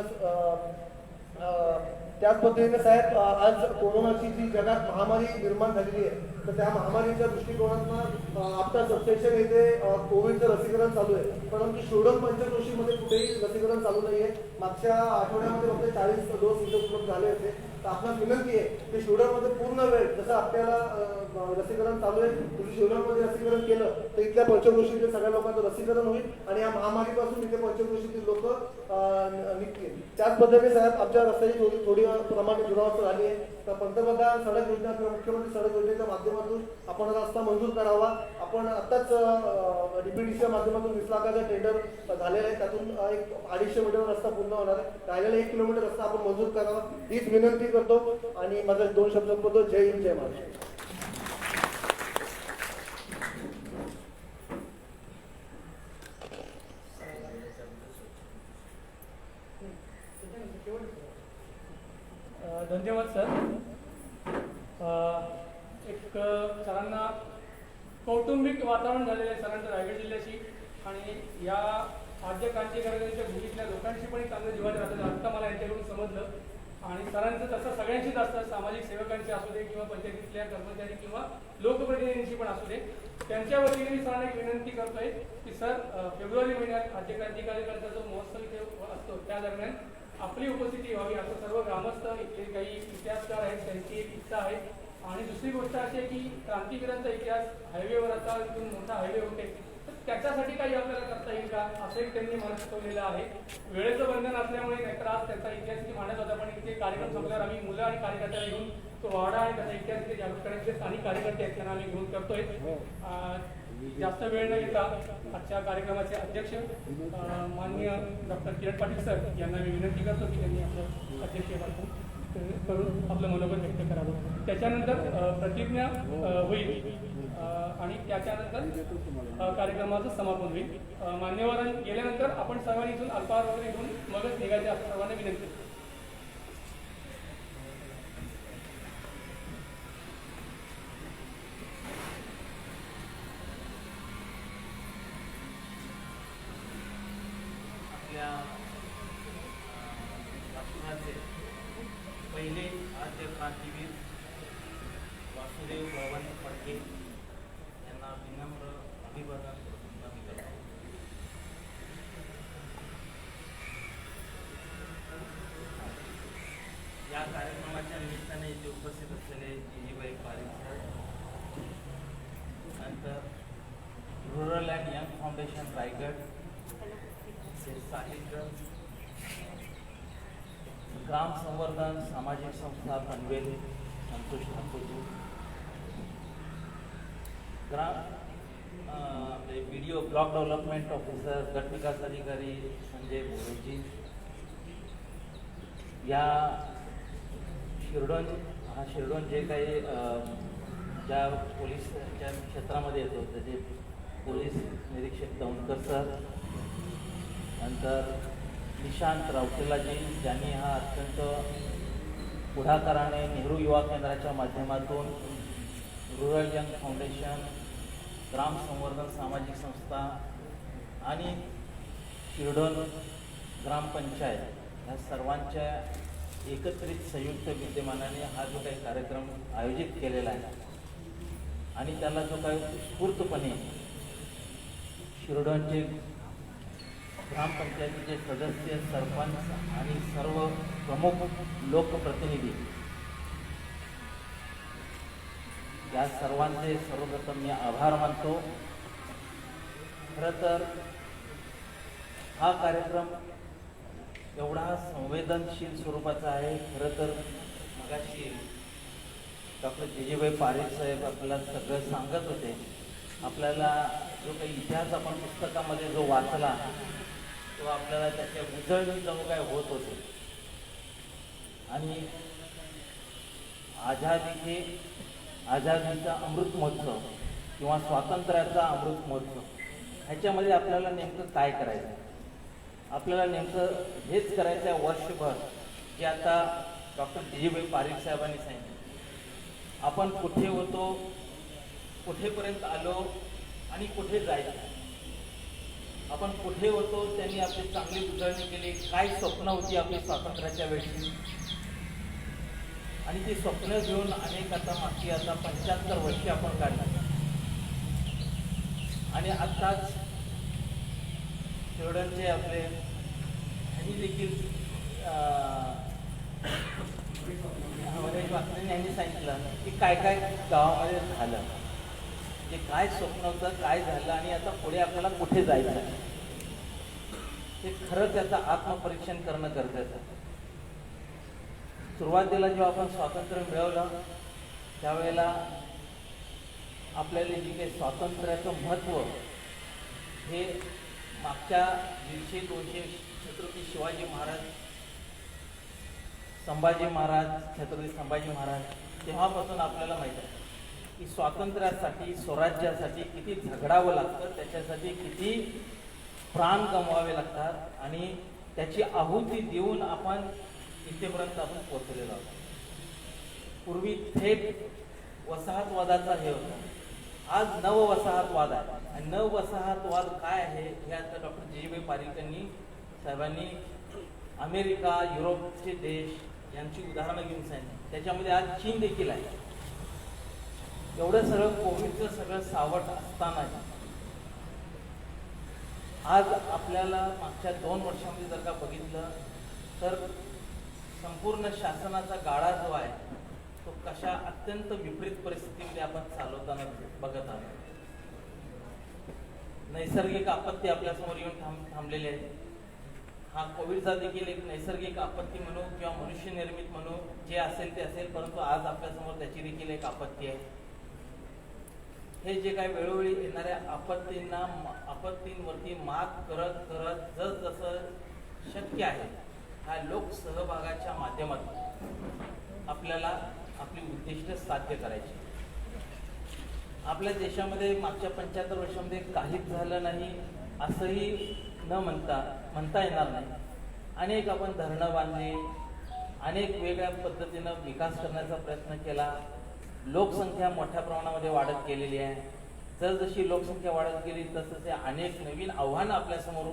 त्याच पद्धतीने साहेब आज कोरोनाची जी जगात महामारी निर्माण झालेली आहे, तर त्या महामारीच्या दृष्टिकोनातून आता सबस्टेशन येथे कोविडचं लसीकरण चालू आहे. परंतु शिवडोन पंचक्रोशीमध्ये कुठेही लसीकरण चालू नाही आहे. मागच्या आठवड्यामध्ये फक्त 40 डोस इथे उपलब्ध झाले होते. तर आपल्याला विनंती आहे की शिवडोनमध्ये पूर्ण वेळ जसं आपल्याला लसीकरण चालू आहे, तुम्ही शिवडोनमध्ये लसीकरण केलं तर इथल्या पंचक्रोशीतील सगळ्या लोकांचं लसीकरण होईल आणि या महामारीपासून इथे पंचक्रोशीतील लोक निघतील. त्याच पद्धतीने साहेब आमच्या रस्त्याची थोडी प्रमाणे दुरावस्था झाली आहे. तर पंतप्रधान सडक योजना किंवा मुख्यमंत्री सडक योजनेच्या माध्यमातून आपण रस्ता मंजूर करावा. आपण आताच DPDCच्या माध्यमातून 20 लाखाचा टेंडर झालेला आहे. त्यातून एक 250 मीटर रस्ता पूर्ण होणार आहे. राहिलेला 1 किलोमीटर रस्ता आपण मंजूर करावा हीच विनंती करतो. आणि माझा 2 शब्द बोलतो. जय हिंद, जय महाराष्ट्र. धन्यवाद सर. एक सरांना कौटुंबिक वातावरण झालेलं आहे सरांचं रायगड जिल्ह्याशी. आणि या आद्य क्रांतिकारकांच्या भूमीतल्या लोकांशी पण चांगलं जीवन राहतं आत्ता मला यांच्याकडून समजलं. आणि सरांचं तसं सगळ्यांशीच असतं, सामाजिक सेवकांशी असू दे किंवा पंचायतीतल्या कर्मचारी किंवा लोकप्रतिनिधींशी पण असू दे. त्यांच्या वतीने मी सरांना एक विनंती करतोय की सर फेब्रुवारी महिन्यात आद्य क्रांतिकारकांचा जो महोत्सव इथे असतो त्या दरम्यान आपली उपस्थिती व्हावी असं सर्व ग्रामस्थ, इथले काही इतिहासकार आहेत त्यांची एक इच्छा आहे. आणि दुसरी गोष्ट अशी आहे की क्रांतिवीरांचा इतिहास हायवेवर आता इथून मोठा हायवे होते, तर त्याच्यासाठी काही आपल्याला करता येईल का असंही त्यांनी मला सुचवलेलं आहे. वेळेचं बंधन असल्यामुळे नाहीतर आज त्यांचा इतिहास इथे मांडत होता, पण इथे कार्यक्रम संपल्यावर आम्ही मुलं आणि कार्यकर्त्याला घेऊन तो वाडा आणि त्याचा इतिहास इथे जागृत करण्याचे स्थानिक कार्यकर्ते आहेत त्यांना आम्ही घेऊन करतोय. जास्त वेळ न घेता आजच्या कार्यक्रमाचे अध्यक्ष माननीय डॉक्टर किरण पाटील सर यांना मी विनंती करतो की त्यांनी आपलं अध्यक्षपद करून आपलं मनोगत व्यक्त करावं. त्याच्यानंतर प्रतिज्ञा होईल आणि त्याच्यानंतर कार्यक्रमाचं समापन होईल. मान्यवरां गेल्यानंतर आपण सर्वांनी इथून अल्पाहार वगैरे घेऊन मगच निघायचे असं सर्वांना विनंती. पहिले वासुदेव बळवंत फडके यांना विनम्र अभिवादन मी करतो. या कार्यक्रमाच्या निमित्ताने इथे उपस्थित असलेले जीजीबाई पारीख साहेब, नंतर rural and young foundation Raigad, साहित्य ग्राम संवर्धन सामाजिक संस्था Panvel Santosh Thakur, video block development officer गट विकास अधिकारी संजय बोरेजी, या शिरडोन जे काही ज्या पोलीसच्या क्षेत्रामध्ये येतो त्याचे पोलीस निरीक्षक दौंडकर सर, नंतर निशांत रावतेलाजी ज्यांनी हा अत्यंत पुढाकाराने नेहरू युवा केंद्राच्या माध्यमातून रुरल यंग फाउंडेशन, ग्राम संवर्धन सामाजिक संस्था आणि शिरडोन ग्रामपंचायत या सर्वांच्या एकत्रित संयुक्त विद्यमानाने हा जो काही कार्यक्रम आयोजित केलेला आहे आणि त्याला जो काही उत्स्फूर्तपणे शिरडोनचे ग्रामपंचायतीचे सदस्य, सरपंच आणि सर्व प्रमुख लोकप्रतिनिधी या सर्वांचे सर्वप्रथम मी आभार मानतो. खरं तर हा कार्यक्रम एवढा संवेदनशील स्वरूपाचा आहे. खरं तर मगाशी डॉक्टर जीजीबाई पारीख साहेब आपल्याला सगळं सांगत होते. आपल्याला जो काही इतिहास आपण पुस्तकामध्ये जो वाचला तो आपल्याला त्याच्या उजळणी जणू काय होत होते आणि आझादीचा अमृत महोत्सव किंवा स्वातंत्र्याचा अमृत महोत्सव ह्याच्यामध्ये आपल्याला नेमकं काय करायचं आहे. आपल्याला नेमकं हेच करायचं आहे वर्षभर जे आता डॉक्टर जीजीबाई पारीख साहेबांनी सांगितलं. आपण कुठे होतो, कुठेपर्यंत आलो आणि कुठे जायचं. आपण कुठे होतो त्यांनी आपली चांगली उजळणी केली. काय स्वप्न होती आपली स्वातंत्र्याच्या वेळी आणि ती स्वप्न घेऊन अनेक आता मागची आता 75 वर्षे आपण काढली आणि आत्ताच शिरडोनचे आपले यांनी देखील यांनी सांगितलं की काय काय गावामध्ये झालं, जे काय स्वप्न होतं काय झालं आणि आता पुढे आपल्याला कुठे जायचं आहे ते खरं त्याचं आत्मपरीक्षण करणं गरजेचं आहे. सुरुवातीला जेव्हा आपण स्वातंत्र्य मिळवलं त्यावेळेला आपल्याला जे काही स्वातंत्र्याचं महत्त्व हे मागच्या 150-200 छत्रपती शिवाजी महाराज, संभाजी महाराज, छत्रपती संभाजी महाराज तेव्हापासून आपल्याला माहीत आहे की स्वातंत्र्यासाठी, स्वराज्यासाठी किती झगडावं लागतं, त्याच्यासाठी किती प्राण गमवावे लागतात आणि त्याची आहुती देऊन आपण इथेपर्यंत आपण पोहोचलेलो आहोत. पूर्वी थेट वसाहतवादाचा हे होता, आज नववसाहतवाद आहे आणि नववसाहतवाद काय आहे हे आता डॉक्टर जीजीबाई पारीख साहेबांनी अमेरिका, युरोपचे देश यांची उदाहरणं घेऊन सांगितली. त्याच्यामध्ये आज चीन देखील आहे. एवढं सगळं कोविडचं सगळं सावट असताना आज आपल्याला मागच्या 2 वर्षांमध्ये जर का बघितलं तर संपूर्ण शासनाचा गाळा जो आहे तो कशा अत्यंत विपरीत परिस्थितीमध्ये आपण चालवताना बघत आहोत. नैसर्गिक आपत्ती आपल्यासमोर येऊन थांबलेली आहे. हा कोविडचा देखील एक नैसर्गिक आपत्ती म्हणू किंवा मनुष्य निर्मित म्हणू, जे असेल ते असेल, परंतु आज आपल्यासमोर त्याची देखील एक आपत्ती आहे. हे जे काही वेळोवेळी येणाऱ्या आपत्तींवरती मात करत करत जसजसं शक्य आहे हा लोकसहभागाच्या माध्यमातून आपल्याला आपली उद्दिष्ट साध्य करायची. आपल्या देशामध्ये मागच्या 75 वर्षामध्ये काहीच झालं नाही असंही न म्हणता येणार नाही. अनेक आपण धरणं बांधली, अनेक वेगळ्या पद्धतीनं विकास करण्याचा प्रयत्न केला. लोकसंख्या मोठ्या प्रमाणामध्ये वाढत गेलेली आहे. जसजशी लोकसंख्या वाढत गेली तसतसे अनेक नवीन आव्हानं आपल्यासमोर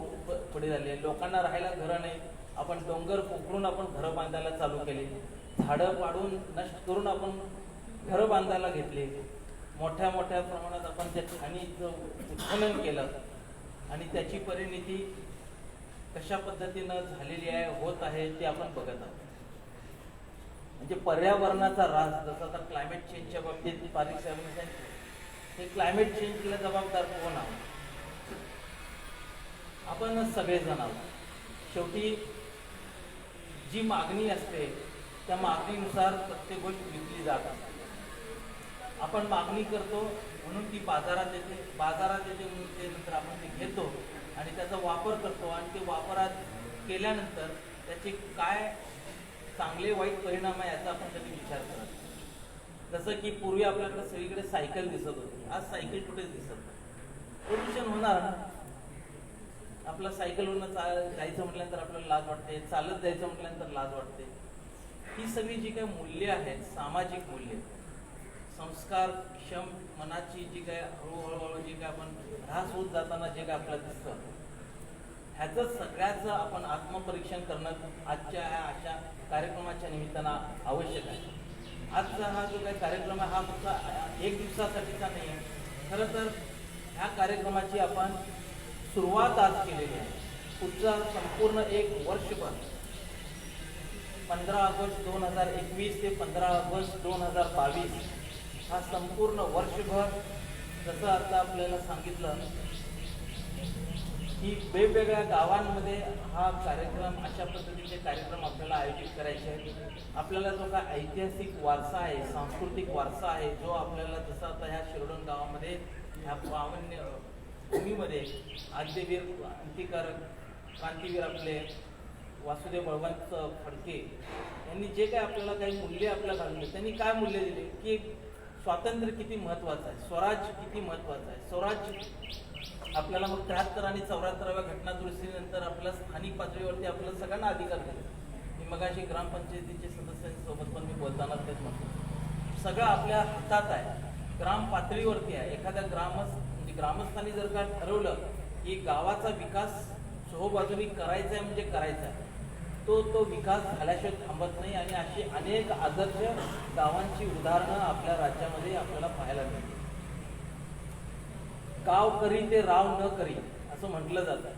पुढे झाली आहे. लोकांना राहायला घरं नाही. आपण डोंगर पोखरून आपण घरं बांधायला चालू केली. झाडं पाडून नष्ट करून आपण घरं बांधायला घेतले, मोठ्या मोठ्या प्रमाणात आपण त्या खाणीचं उत्खनन केलं आणि त्याची परिणिती कशा पद्धतीनं झालेली आहे, होत आहे ते आपण बघत आहोत. म्हणजे पर्यावरणाचा ऱ्हास, जसं आता क्लायमेट चेंजच्या बाबतीत पारिक साहेबांनी सांगितलं, हे क्लायमेट चेंजला जबाबदार कोण आहोत? आपण सगळेजण आहोत. शेवटी जी मागणी असते त्या मागणीनुसार प्रत्येक गोष्ट विकली जात असते. आपण मागणी करतो म्हणून ती बाजारात येते, बाजारात येते म्हणून ते नंतर आपण ते घेतो आणि त्याचा वापर करतो आणि ते वापरात केल्यानंतर त्याचे काय चांगले वाईट परिणाम आहे याचा आपण कधी विचार करत नाही. जसं की पूर्वी आपल्याकडे सगळीकडे सायकल दिसत होती, आज सायकल कुठेच दिसत नाही. प्रदूषण होणार ना. आपलं सायकलवरनं जायचं म्हटल्यानंतर आपल्याला लाज वाटते, चालत जायचं म्हटल्यानंतर लाज वाटते. ही सगळी जी काही मूल्य आहेत, सामाजिक मूल्य, संस्कारक्षम मनाची जी काय हळूहळू जी काय आपण ऱ्हास होत जाताना जे काय आपल्याला दिसतं, ह्याचं सगळ्याचं आपण आत्मपरीक्षण करणं आजच्या ह्या अशा कार्यक्रमाच्या निमित्तानं आवश्यक आहे. आजचा हा जो काही कार्यक्रम आहे हा फक्त एक दिवसासाठीचा नाही आहे. खरं तर ह्या कार्यक्रमाची आपण सुरुवात आज केलेली आहे. पुढचा संपूर्ण एक वर्षभर 15 ऑगस्ट 2021 ते 15 ऑगस्ट 2022 हा संपूर्ण वर्षभर, जसं आता आपल्याला सांगितलं की वेगवेगळ्या गावांमध्ये हा कार्यक्रम, अशा पद्धतीचे कार्यक्रम आपल्याला आयोजित करायचे आहेत. आपल्याला जो काय ऐतिहासिक वारसा आहे, सांस्कृतिक वारसा आहे, जो आपल्याला जसं आता ह्या शिरडोन गावामध्ये ह्या पावन्य भूमीमध्ये आद्यवीर क्रांतीवीर आपले वासुदेव बळवंत फडके यांनी जे काय आपल्याला काही मूल्य आपल्याला घालले, त्यांनी काय मूल्य दिले की स्वातंत्र्य किती महत्त्वाचं आहे, स्वराज्य किती महत्त्वाचं आहे. स्वराज्य आपल्याला मग 73 आणि 74व्या घटनादुरुस्तीनंतर आपल्या स्थानिक पातळीवरती आपल्याला सगळ्यांना अधिकार दिले. मी मगाशी ग्रामपंचायतीचे सदस्यांसोबत पण मी बोलताना तेच म्हणतो, सगळं आपल्या हातात आहे, ग्राम पातळीवरती आहे. एखाद्या ग्रामस्थांनी जर का ठरवलं की गावाचा विकास चोहोबाजूनी करायचा आहे म्हणजे करायचा आहे, तो विकास झाल्याशिवाय थांबत नाही. आणि अशी अनेक आदर्श गावांची उदाहरणं आपल्या राज्यामध्ये आपल्याला पाहायला मिळते. गाव करी ते राव न करी असं म्हटलं जातं.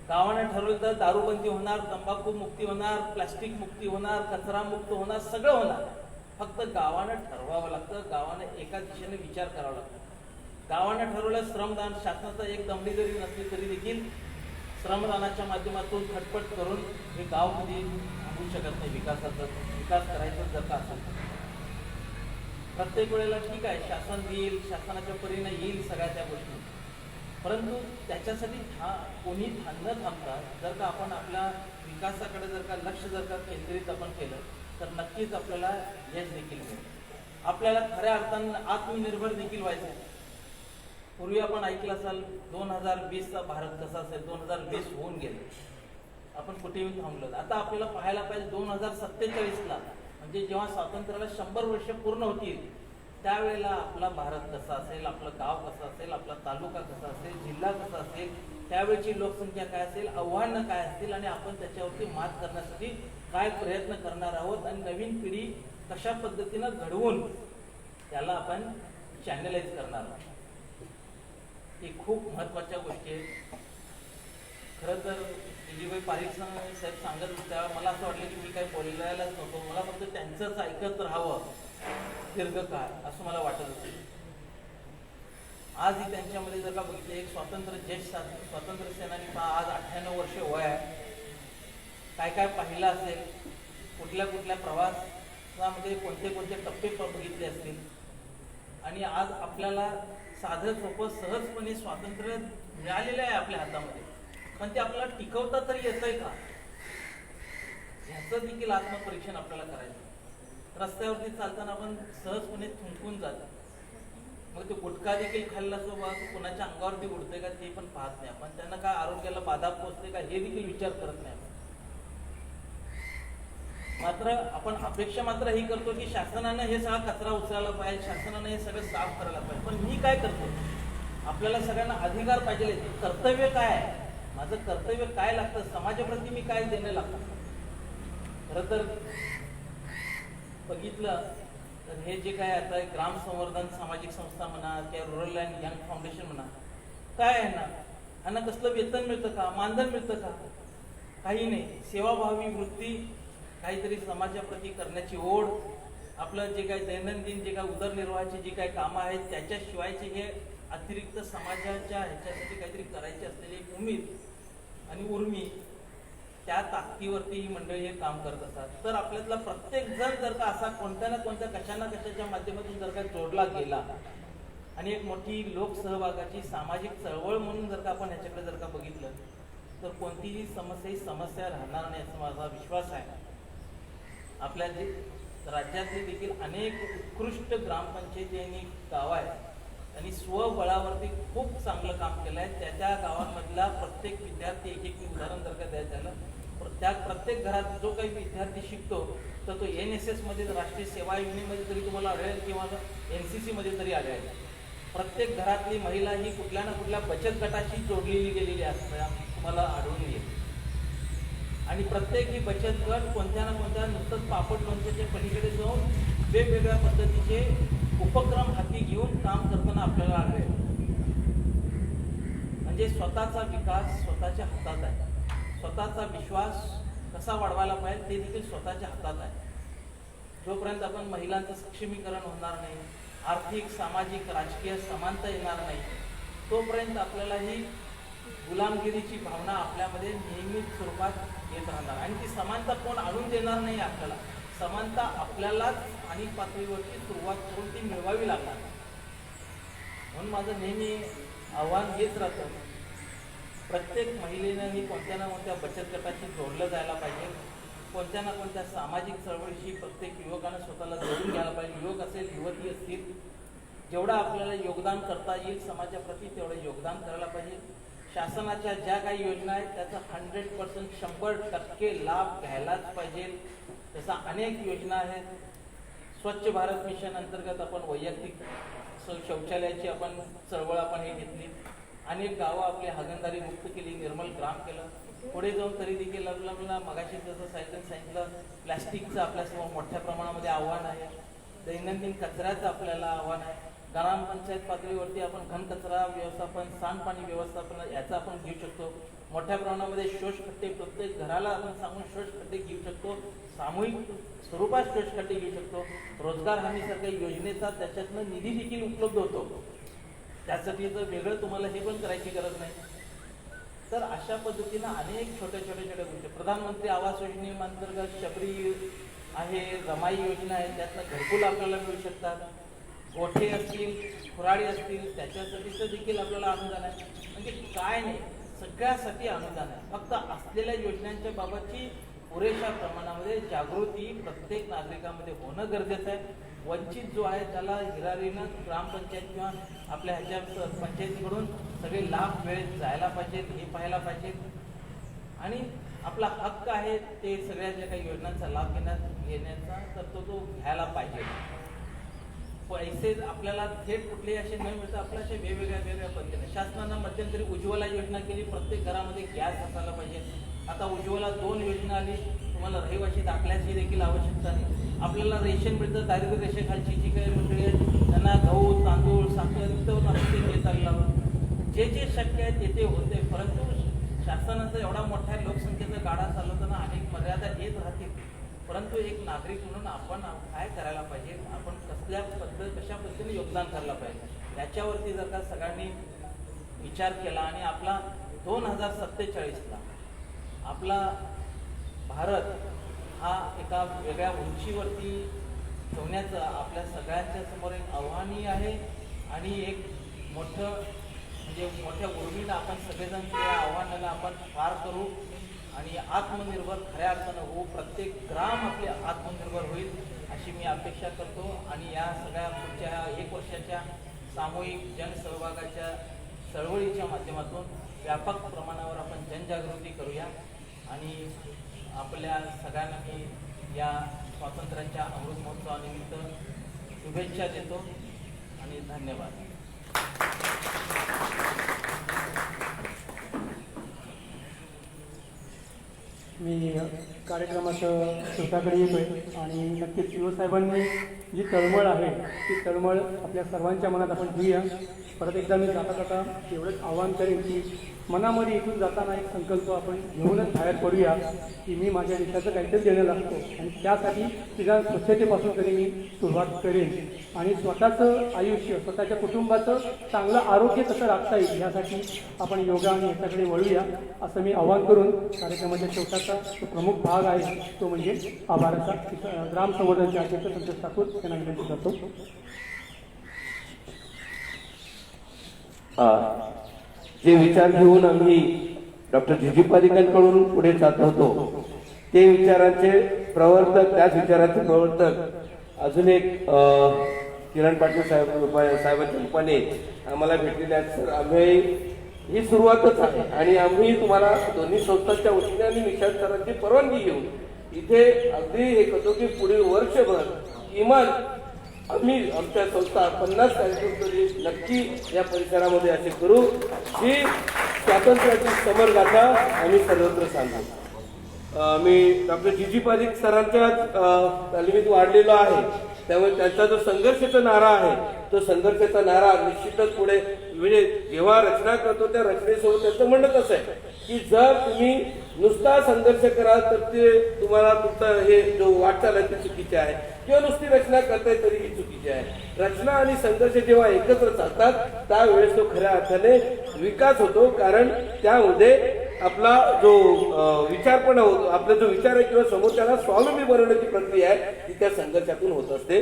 गावाने ठरवलं तर दारूबंदी होणार, तंबाखू मुक्ती होणार, प्लास्टिक मुक्ती होणार, कचरा मुक्त होणार, सगळं होणार. फक्त गावानं ठरवावं लागतं, गावानं एका दिशेने विचार करावा लागतो. गावानं ठरवलं श्रमदान, शासनाचा एक दमडी जरी नसली तरी देखील श्रमदानाच्या माध्यमातून खटपट करून हे गाव कधी थांबवू शकत नाही. विकास करायचा जर का असेल तर प्रत्येक वेळेला ठीक आहे, शासन देईल, शासनाच्या परीने येईल सगळ्या त्या गोष्टी, परंतु त्याच्यासाठी कोणी न थांबता जर का आपण आपल्या विकासाकडे जर का लक्ष जर का केंद्रित आपण केलं तर नक्कीच आपल्याला यश देखील मिळेल. आपल्याला खऱ्या अर्थानं आत्मनिर्भर देखील व्हायचं आहे. पूर्वी आपण ऐकलं असाल 2020चा भारत कसा असेल, 2020 होऊन गेले, आपण कुठेही थांबलो. आता आपल्याला पाहायला पाहिजे 2047ला, म्हणजे जेव्हा स्वातंत्र्याला 100 वर्ष पूर्ण होतील त्यावेळेला आपला भारत कसा असेल, आपलं गाव कसं असेल, आपला तालुका कसा असेल, जिल्हा कसा असेल, त्यावेळची लोकसंख्या काय असेल, आव्हानं काय असतील आणि आपण त्याच्यावरती मात करण्यासाठी काय प्रयत्न करणार आहोत आणि नवीन पिढी कशा पद्धतीनं घडवून त्याला आपण चॅनलाइज करणार आहोत. ही खूप महत्त्वाच्या गोष्टी आहेत. खरं तर जी पारिक साहेब सांगत होत्या, मला असं वाटलं की मी काही बोलायलाच नको, मला फक्त त्यांचंच ऐकत राहावं दीर्घकाळ असं मला वाटत होतं. आजही त्यांच्यामध्ये जर का बघितलं, एक स्वातंत्र्य सेनानी आज 98 वर्ष वय आहे. काय काय पाहिलं असेल, कुठल्या कुठल्या प्रवासामध्ये कोणते कोणते टप्पे बघितले असतील आणि आज आपल्याला साधं सोपं सहजपणे स्वातंत्र्य मिळालेलं आहे आपल्या हातामध्ये, पण ते आपल्याला टिकवता तरी येतंय का ह्याचं देखील आत्मपरीक्षण आपल्याला करायचं. रस्त्यावरती चालताना आपण सहजपणे थुंकून जातो, मग ते गुटखा देखील खाल्ल्यासोबत कोणाच्या अंगावरती उडतंय का ते पण पाहत नाही आपण. त्यांना काय आरोग्याला बाधा पोचते का हे देखील विचार करत नाही. मात्र आपण अपेक्षा मात्र ही करतो की शासनानं हे सगळा कचरा उचलायला पाहिजे, शासनानं हे सगळं साफ करायला पाहिजे. पण मी काय करतो, आपल्याला सगळ्यांना अधिकार पाहिजे, कर्तव्य काय आहे, माझं कर्तव्य काय लागतं, समाजाप्रती मी काय देणं लागतं. खरं तर बघितलं तर हे जे काय आता ग्राम संवर्धन सामाजिक संस्था म्हणा किंवा रुरल अँड यंग फाउंडेशन म्हणा, काय आहे ना, ह्यांना कसलं वेतन मिळतं का, मानधन मिळतं का? काही नाही. सेवाभावी वृत्ती, काहीतरी समाजाप्रती करण्याची ओढ, आपलं जे काही दैनंदिन जे काही उदरनिर्वाहाची जी काही कामं आहेत त्याच्याशिवायचे हे अतिरिक्त समाजाच्या ह्याच्यासाठी काहीतरी करायची असलेली एक उमेद आणि उर्मी, त्या ताकदीवरती ही मंडळी हे काम करत असतात. तर आपल्यातला प्रत्येक जण जर का असा कोणत्या ना कोणत्या कशा ना कशाच्या माध्यमातून जर का जोडला गेला आणि एक मोठी लोकसहभागाची सामाजिक चळवळ म्हणून जर का आपण ह्याच्याकडे जर का बघितलं तर कोणतीही समस्या ही समस्या राहणार नाही असा माझा विश्वास आहे. आपल्या राज्यातले देखील अनेक उत्कृष्ट ग्रामपंचायती आणि गावं आहेत आणि स्वबळावरती खूप चांगलं काम केलं आहे. त्या गावांमधला प्रत्येक विद्यार्थी, एक उदाहरण जर का द्यायचं झालं, त्या प्रत्येक घरात जो काही विद्यार्थी शिकतो तर तो NSS मध्ये, राष्ट्रीय सेवा योजनेमध्ये तरी तुम्हाला आढळेल किंवा NCC मध्ये तरी आढळेल. प्रत्येक घरातली महिला ही कुठल्या ना कुठल्या बचत गटाशी जोडलेली गेलेली असते, तुम्हाला आढळून येईल. आणि प्रत्येक ही बचत गट कोणत्या ना कोणत्या नुसतंच पापड लोणच्याच्या पलीकडे जाऊन वेगवेगळ्या पद्धतीचे उपक्रम हाती घेऊन काम करताना आपल्याला आढळेल. म्हणजे स्वतःचा विकास स्वतःच्या हातात आहे. स्वतःचा विश्वास कसा वाढवायला पाहिजे ते देखील स्वतःच्या हातात आहे. जोपर्यंत आपण महिलांचं सक्षमीकरण होणार नाही, आर्थिक, सामाजिक, राजकीय समानता येणार नाही, तोपर्यंत आपल्याला ही गुलामगिरीची भावना आपल्यामध्ये नियमित स्वरूपात येत राहणार. आणि ती समानता कोण आणून देणार नाही आपल्याला. समानता आपल्यालाच आणि पातळीवरती सुरुवात करून ती मिळवावी लागणार. म्हणून माझं नेहमी आव्हान हेच राहतं, प्रत्येक महिलेनं ही कोणत्या ना कोणत्या बचत गटाशी जोडलं जायला पाहिजे. कोणत्या ना कोणत्या सामाजिक चळवळीशी प्रत्येक युवकानं स्वतःला जोडून घ्यायला पाहिजे. युवक असेल, युवती असतील, जेवढं आपल्याला योगदान करता येईल समाजाप्रती तेवढं योगदान करायला पाहिजे. शासनाच्या ज्या काही योजना आहेत त्याचा 100% 100% लाभ घ्यायलाच पाहिजे. तसा अनेक योजना आहेत. स्वच्छ भारत मिशन अंतर्गत आपण वैयक्तिक शौचालयाची आपण चळवळ आपण हे घेतली. अनेक गावं आपली हागणदारी मुक्त केली, निर्मल ग्राम केलं. पुढे जाऊन तरी देखील आपल्याला मगाशी जसं सांगितलं, प्लॅस्टिकचं आपल्यासमोर मोठ्या प्रमाणामध्ये आव्हान आहे. दैनंदिन कचऱ्याचं आपल्याला आव्हान आहे. ग्रामपंचायत पातळीवरती आपण घनकचरा व्यवस्थापन, सांडपाणी व्यवस्थापन याचं आपण घेऊ शकतो. मोठ्या प्रमाणामध्ये शोषखड्डे, प्रत्येक घराला आपण सांगून शोषखड्डे घेऊ शकतो. सामूहिक स्वरूपात शोषखड्डे घेऊ शकतो. रोजगार हमीसारख्या योजनेचा त्याच्यातनं निधी देखील उपलब्ध होतो. त्यासाठी तर वेगळं तुम्हाला हे पण करायची गरज नाही. तर अशा पद्धतीनं अनेक छोट्या गोष्टी, प्रधानमंत्री आवास योजनेअंतर्गत शबरी आहे, रमाई योजना आहे, त्यातनं घरकुल आपल्याला मिळू शकतात. गोठे असतील, खुराडी असतील, त्याच्यासाठीचं देखील आपल्याला अनुदान आहे. म्हणजे काय नाही, सगळ्यासाठी अनुदान आहे. फक्त असलेल्या योजनांच्या बाबतची पुरेशा प्रमाणामध्ये जागृती प्रत्येक नागरिकांमध्ये होणं गरजेचं आहे. वंचित जो आहे त्याला हिरारीनं ग्रामपंचायत किंवा आपल्या ह्याच्या पंचायतीकडून सगळे लाभ वेळेत जायला पाहिजेत हे पाहायला पाहिजे. आणि आपला हक्क आहे ते सगळ्या ज्या काही योजनांचा लाभ घेण्याचा तर तो घ्यायला पाहिजे. पैसे आपल्याला थेट कुठलेही असे न मिळतं, आपल्या अशा वेगवेगळ्या पद्धतीने शासनानं मध्यंतरी उज्ज्वला योजना केली. प्रत्येक घरामध्ये गॅस असायला पाहिजे. आता उज्ज्वला 2 योजना आली. तुम्हाला रहिवासी दाखल्याची देखील आवश्यकता नाही. आपल्याला रेशन मिळतं, दारिद्र्य रेषेखालची जी काही मंडळी आहेत त्यांना गहू, तांदूळ, साखर ते देत आलेलं जे शक्य आहे ते होते. परंतु शासनाचा एवढा मोठ्या लोकसंख्येचा गाडा चालवताना अनेक मर्यादा येत राहतील. परंतु एक नागरिक म्हणून आपण काय करायला पाहिजे, आपण कशा पद्धतीने योगदान करायला पाहिजे याच्यावरती जर का सगळ्यांनी विचार केला आणि आपला 2047ला आपला भारत हा एका वेगळ्या उंचीवरती ठेवण्याचं आपल्या सगळ्यांच्या समोर एक आव्हानही आहे. आणि एक मोठ्या उर्मीनं आपण सगळेजण त्या आव्हानाला आपण पार करू आणि आत्मनिर्भर खऱ्या अर्थानं होऊ. प्रत्येक ग्राम आपले आत्मनिर्भर होईल अशी मी अपेक्षा करतो. आणि या सगळ्या पुढच्या 1 वर्षाच्या सामूहिक जनसहभागाच्या चळवळीच्या माध्यमातून व्यापक प्रमाणावर आपण जनजागृती करूया. आणि आपल्या सगळ्यांना मी या स्वातंत्र्याच्या अमृत महोत्सवानिमित्त शुभेच्छा देतो आणि धन्यवाद. मी कार्यक्रमाचं शेवटाकडे येतोय आणि नक्कीच साहेबांनी जी तळमळ आहे ती तळमळ आपल्या सर्वांच्या मनात आपण घेऊया. परत एकदा मी जाता जाता एवढंच आवाहन करेन की मनामध्ये इथून जाताना एक संकल्प आपण घेऊनच बाहेर पडूया की मी माझ्या देशाचं काहीतरी देणं लागतो आणि त्यासाठी तिला स्वच्छतेपासून तरी मी सुरुवात करेन आणि स्वतःचं आयुष्य स्वतःच्या कुटुंबाचं चांगलं आरोग्य कसं राखता येईल यासाठी आपण योगा आणि याच्याकडे वळूया असं मी आवाहन करून कार्यक्रमाच्या शेवटाचा जो प्रमुख भाग आहे तो म्हणजे आभाराचा ग्राम संवर्धनचे अध्यक्ष संतोष ठाकूर यांना विनंती करतो. जे विचार घेऊन आम्ही डॉक्टर जी पारिकांकडून पुढे जात होतो ते विचारांचे प्रवर्तक, त्याच विचाराचे प्रवर्तक अजून एक किरण पाटील साहेबांच्या रूपाने आम्हाला भेटलेले आहेत. सर, आम्ही ही सुरुवातच आहे आणि आम्ही तुम्हाला दोन्ही संस्थांच्या वतीने आणि निशांत सरांची परवानगी घेऊन इथे अगदी हे करतो की पुढील वर्षभर किमान आम्ही आमच्या संस्था 50 कार्यक्रम तरी नक्की या परिसरामध्ये असे करू की स्वातंत्र्याची समरगाथा आम्ही सर्वत्र सांगू. मी डॉक्टर जी पारिक सरांच्या तालमीत वाढलेलो आहे, त्यामुळे त्यांचा जो संघर्षाचा नारा आहे तो संघर्षाचा नारा निश्चितच पुढे म्हणजे जेव्हा रचना करतो त्या रचनेसोबत त्याचं म्हणणं कसं आहे की जर तुम्ही नुसता संघर्ष कराल तर ते तुम्हाला तुमचं हे जो वाटचाल आहे ती चुकीची आहे किंवा नुसती रचना करताय तरी ही चुकीची आहे. रचना आणि संघर्ष जेव्हा एकत्र चालतात त्यावेळेस तो खऱ्या अर्थाने विकास होतो, कारण त्यामध्ये आपला जो विचारपणा होतो, आपला जो विचार आहे किंवा समोरच्याला स्वावलंबी बनवण्याची प्रक्रिया आहे ती त्या संघर्षातून होत असते.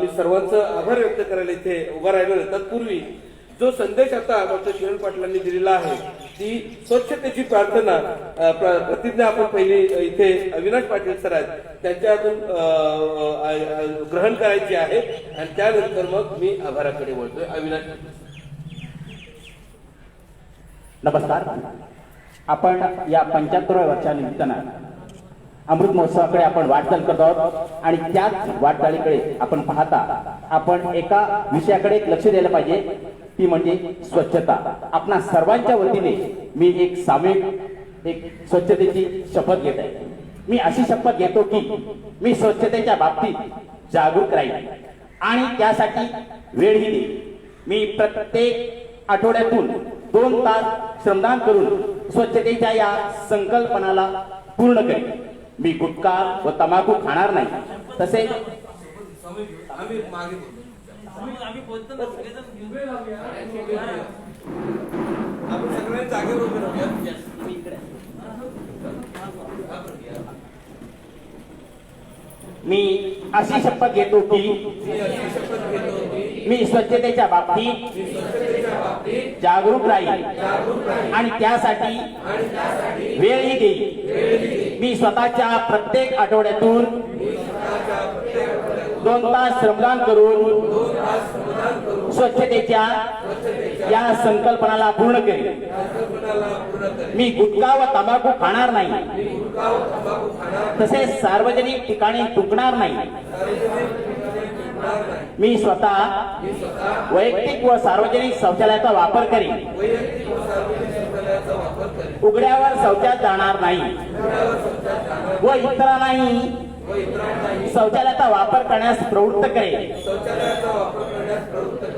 मी सर्वांचं आभार व्यक्त करायला इथे उभा राहिलो. तत्पूर्वी जो संदेश आता डॉक्टर किरण पाटलांनी दिलेला आहे ती स्वच्छतेची प्रार्थना प्रतिज्ञा आपण पहिली इथे अविनाश पाटील सर आहेत त्यांच्यातून ग्रहण करायची आहे आणि त्यानंतर मग मी आभाराकडे वळतोय. अविनाश. नमस्कार. आपण या 75व्या वर्षा निमित्तानं अमृत महोत्सवाकडे आपण वाटचाल करतो आहोत आणि त्याच वाटचालीकडे आपण पाहता आपण एका विषयाकडे लक्ष द्यायला पाहिजे, ती म्हणजे स्वच्छता. आपणा सर्वांच्या वतीने मी एक सामूहिक एक स्वच्छतेची शपथ घेत आहे. मी अशी शपथ घेतो की मी स्वच्छतेच्या बाबतीत जागरूक राहील आणि त्यासाठी वेळही देईन. मी प्रत्येक आठवड्यातून 2 तास श्रमदान करून स्वच्छतेच्या या संकल्पनाला पूर्ण करेन. मी गुटखा व तंबाखू खाणार नाही. तसेच मी अशी शपथ घेतो की मी स्वच्छतेच्या बाबतीत जागरूक राहील आणि त्यासाठी वेळही देईल. मी स्वतःच्या प्रत्येक आठवड्यातून 2 तास श्रमदान करून स्वच्छतेच्या या संकल्पनाला पूर्ण करेन. मी गुटखा व तंबाखू खाणार नाही. तसेच सार्वजनिक ठिकाणी थुंकणार नाही. मी स्वतः वैयक्तिक व सार्वजनिक शौचालयाचा वापर करेन. उघड्यावर शौचात जाणार नाही व इतरांनाही शौचालयाचा वापर करण्यास प्रवृत्त करेन.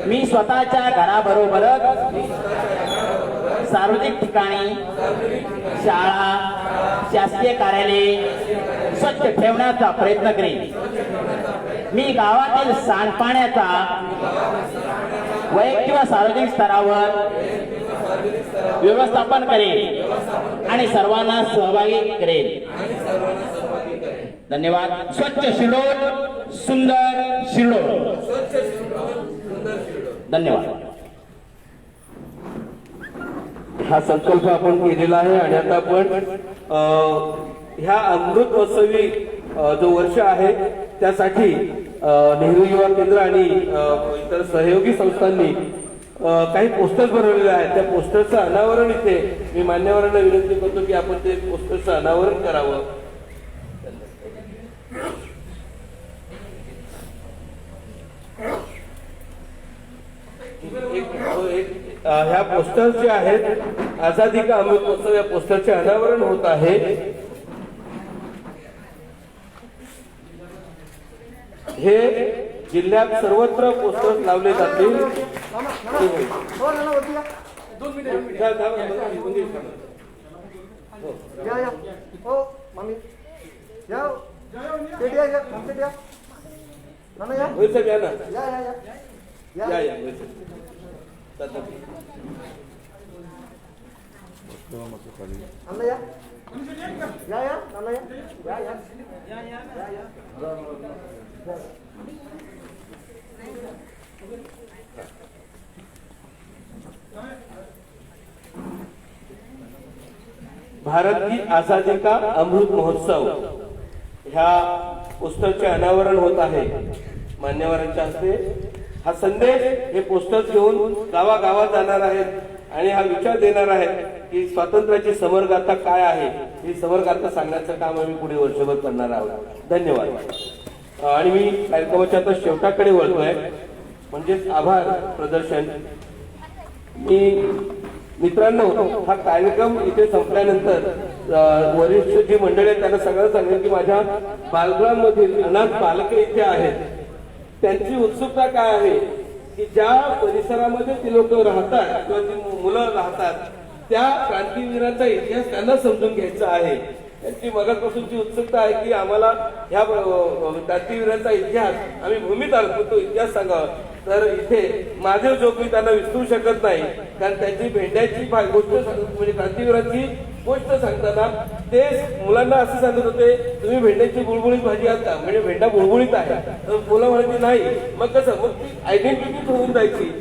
मी स्वतःच्या घराबरोबरच सार्वजनिक ठिकाणी, शाळा, शासकीय कार्यालये स्वच्छ ठेवण्याचा प्रयत्न करेन. मी गावातील सांडपाण्याचा वैयक्तिक व सार्वजनिक स्तरावर व्यवस्थापन करेन आणि सर्वांना सहभागी करेन. धन्यवाद. स्वच्छ शिरोळ, सुंदर शिरोळ. धन्यवाद. हा संकल्प आपण केलेला आहे आणि आता आपण ह्या अमृत महोत्सवी जो वर्ष आहे त्यासाठी नेहरू युवा केंद्र आणि इतर सहयोगी संस्थांनी काही पोस्टर्स बनवलेले आहेत. त्या पोस्टरचं अनावरण इथे मी मान्यवरांना विनंती करतो की आपण ते पोस्टरचं अनावरण करावं. ह्या पोस्टर जे आहेत आझादी का अमृत महोत्सव या पोस्टरचे अनावरण होत आहे. हे जिल्ह्यात सर्वत्र पोस्टर्स लावले जातील. होय साहेब, या ना. या होय साहेब. भारत की आजादी का अमृत महोत्सव ह्या पोस्टरचे अनावरण होत आहे मान्यवरांच्या हस्ते. हा संदेश हे पोस्टर्स घेऊन गावागावात जाणार आहेत आणि हा विचार देणार आहेत की स्वातंत्र्याची समरगाथा काय आहे, ही समरगाथा सांगण्याचं काम आम्ही पुढे वर्षभर करणार आहोत. धन्यवाद. आणि मी कार्यक्रमाच्या आता शेवटाकडे वळतोय, म्हणजेच आभार प्रदर्शन. मित्रांनो, हा कार्यक्रम इथे संपल्यानंतर वरिष्ठ जी मंडळी आहेत त्यांना सगळं सांगेल की माझ्या बालगृहांमधील अनाथ बालके इथे आहेत. त्यांची उत्सुकता काय आहे की ज्या परिसरामध्ये ती लोक राहतात किंवा ती मुलं राहतात त्या क्रांतीवीरांचा इतिहास त्यांना समजून घ्यायचा आहे. त्यांची मगापासूनची उत्सुकता आहे की आम्हाला ह्या क्रांतीवीरांचा इतिहास, आम्ही भूमीत आलो तो इतिहास सांगावा. तर इथे महादेव जोग मी त्यांना विसरू शकत नाही, कारण त्यांची भेंड्याची गोष्ट म्हणजे क्रांतीवीरांची गोष्ट सांगताना ते मुलांना असं सांगत होते, तुम्ही भेंड्याची बुळबुळीत भाजी आहात का, म्हणजे भेंडा बुळबुळीत आहे. तर मुलं म्हणायची नाही. मग कसं, मग ती आयडेंटिटी होऊन जायची.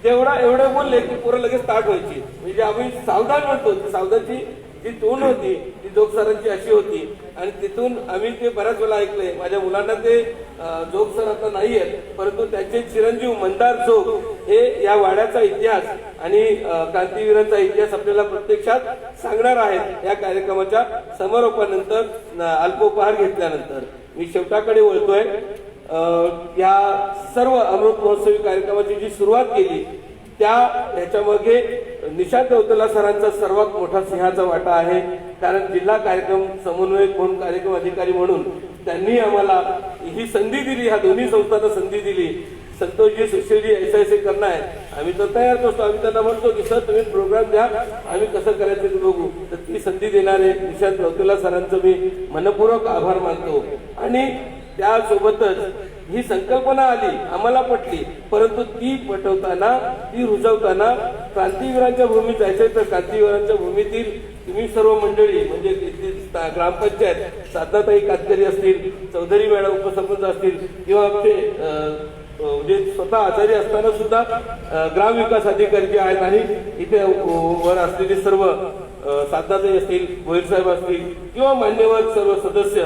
एवढं बोलले की पोरं लगेच स्टार्ट व्हायची. म्हणजे आम्ही सावधान म्हणतो, सावधानची जी टोन होती ती जोग सरांची अशी होती. आणि तिथून आम्ही ते बऱ्याच वेळा ऐकले. माझ्या मुलांना ते जोग सर आता नाही आहेत, परंतु त्यांचे चिरंजीव मंदार जोग हे या वाड्याचा इतिहास आणि क्रांतीवीरांचा इतिहास आपल्याला प्रत्यक्षात सांगणार आहेत. या कार्यक्रमाच्या समारोपानंतर अल्पोपहार घेतल्यानंतर मी शेवटाकडे वळतोय. या सर्व अमृत महोत्सवी कार्यक्रमाची जी सुरुवात केली ह्याच्यामागे निशांत रौतेला सरांचा सर्वात मोठा सिंहाचा वाटा आहे. कारण जिल्हा कार्यक्रम समन्वयक म्हणून, कार्यक्रम अधिकारी म्हणून त्यांनी आम्हाला ही संधी दिली, ह्या दोन्ही संस्थांना संधी दिली. संतोषजी, सुशीलजी ऐसे करणं आहे, आम्ही तर तयार असतो. आम्ही त्यांना म्हणतो की सर तुम्ही प्रोग्राम द्या, आम्ही कसं करायचं ते बघू. तर ती संधी देणारे निशांत रौतेला सरांचं मी मनपूर्वक आभार मानतो. आणि त्यासोबतच ही संकल्पना आली, आम्हाला पटली, परंतु ती पटवताना, ती रुजवताना क्रांतीवीरांच्या भूमीत जायचंय तर क्रांतीवीरांच्या भूमीतील तुम्ही सर्व मंडळी म्हणजे ग्रामपंचायत साधनाताई कातकरी असतील, चौधरी मॅडम उपसरपंच असतील किंवा आमचे म्हणजे स्वतः आजारी असताना सुद्धा ग्रामविकास अधिकारी जे आहेत आणि इथे वर असलेले सर्व साधनाताई असतील, गोयल साहेब असतील किंवा मान्यवर सर्व सदस्य,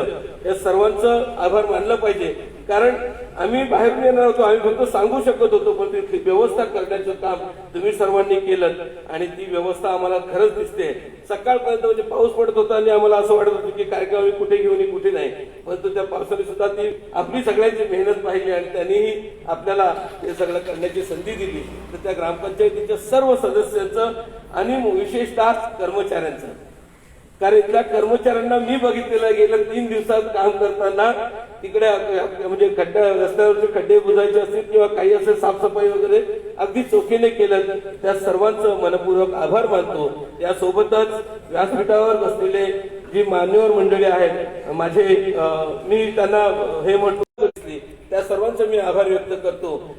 या सर्वांचं आभार मानलं पाहिजे. कारण आम्ही बाहेरून येणार होतो, आम्ही फक्त सांगू शकत होतो, पण ती व्यवस्था करण्याचं काम तुम्ही सर्वांनी केलं आणि ती व्यवस्था आम्हाला खरंच दिसते. सकाळपर्यंत म्हणजे पाऊस पडत होता आणि आम्हाला असं वाटत होतं की कार्यक्रम आम्ही कुठे घेऊन कुठे नाही, परंतु त्या पावसाने सुद्धा ती आपली सगळ्यांची मेहनत पाहिली आणि त्यांनीही आपल्याला हे सगळं करण्याची संधी दिली. तर त्या ग्रामपंचायतीच्या सर्व सदस्यांचं आणि विशेषतः कर्मचाऱ्यांचं, कारण इथल्या कर्मचाऱ्यांना मी बघितलेलं गेल्या 3 दिवसात काम करताना तिकडे म्हणजे रस्त्यावरचे खड्डे बुजायचे असतील किंवा काही असेल साफसफाई वगैरे अगदी चोखीने केलं. त्या सर्वांचं मनपूर्वक आभार मानतो. यासोबतच व्यासपीठावर बसलेले जी मान्यवर मंडळी आहेत माझे, मी त्यांना हे म्हणतो त्या सर्वांचा मी आभार व्यक्त करतो.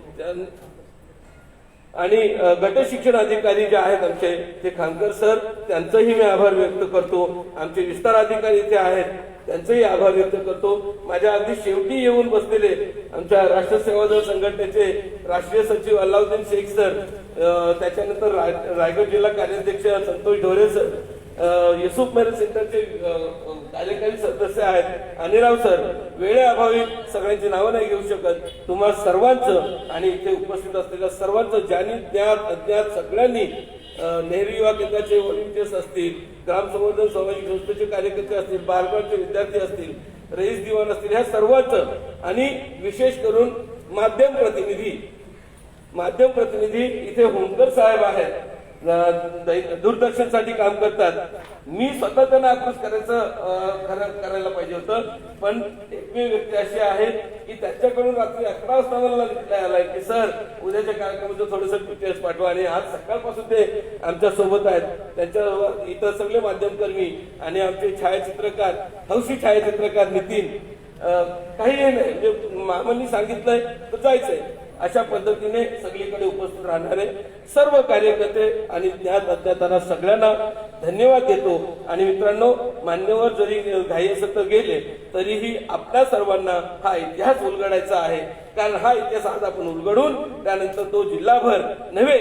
आणि गट शिक्षण अधिकारी जे आहेत आमचे ते खानकर सर, त्यांचाही मी आभार व्यक्त करतो. आमचे विस्तार अधिकारी इथे आहेत, त्यांचेही आभार व्यक्त करतो. माझ्या अगदी शेवटी येऊन बसलेले आमच्या राष्ट्र सेवा दल संघटनेचे राष्ट्रीय सचिव अल्लाउद्दीन शेख सर, त्याच्यानंतर रायगड जिल्हा कार्याध्यक्ष संतोष ढोरे सर, युसुफ मेहर सेंटरचे कार्यकारी सदस्य आहेत अनिराव सर. वेळेअभावी सगळ्यांची नावं नाही घेऊ शकत. तुम्हा सर्वांचं आणि इथे उपस्थित असलेल्या सर्वांचं, ज्यांनी ज्ञात अज्ञात सगळ्यांनी, नेहरू युवा केंद्राचे व्हॉलंटियर्स असतील, ग्राम संवर्धन सामाजिक संस्थेचे कार्यकर्ते असतील, बालगडचे विद्यार्थी असतील, रईस दिवाण असतील, ह्या सर्वांचं आणि विशेष करून माध्यम प्रतिनिधी इथे होमकर साहेब आहेत. दूरदर्शनसाठी काम करतात. मी स्वतः त्यांना अप्रोच करायला पाहिजे होतं, पण एकमेव व्यक्ती अशी आहे की त्याच्याकडून रात्री 11 वाजता मला रिप्लाय आलाय की सर उद्याच्या कार्यक्रमाचं थोडंसं डिटेल्स पाठवा. आणि आज सकाळपासून ते आमच्या सोबत आहेत. त्यांच्या इतर सगळे माध्यमकर्मी आणि आमचे छायाचित्रकार, हौशी छायाचित्रकार नितीन, काही नाही म्हणजे मामांनी सांगितलंय तर जायचंय अशा पद्धतीने सगळीकडे उपस्थित राहणारे सर्व कार्यकर्ते आणि ज्ञात अज्ञातांना सगळ्यांना धन्यवाद देतो. आणि मित्रांनो, मान्यवर जरी घाई असत गेले तरीही आपल्या सर्वांना हा इतिहास उलगडायचा आहे. कारण हा इतिहास आज आपण उलगडून त्यानंतर तो जिल्हाभर नव्हे,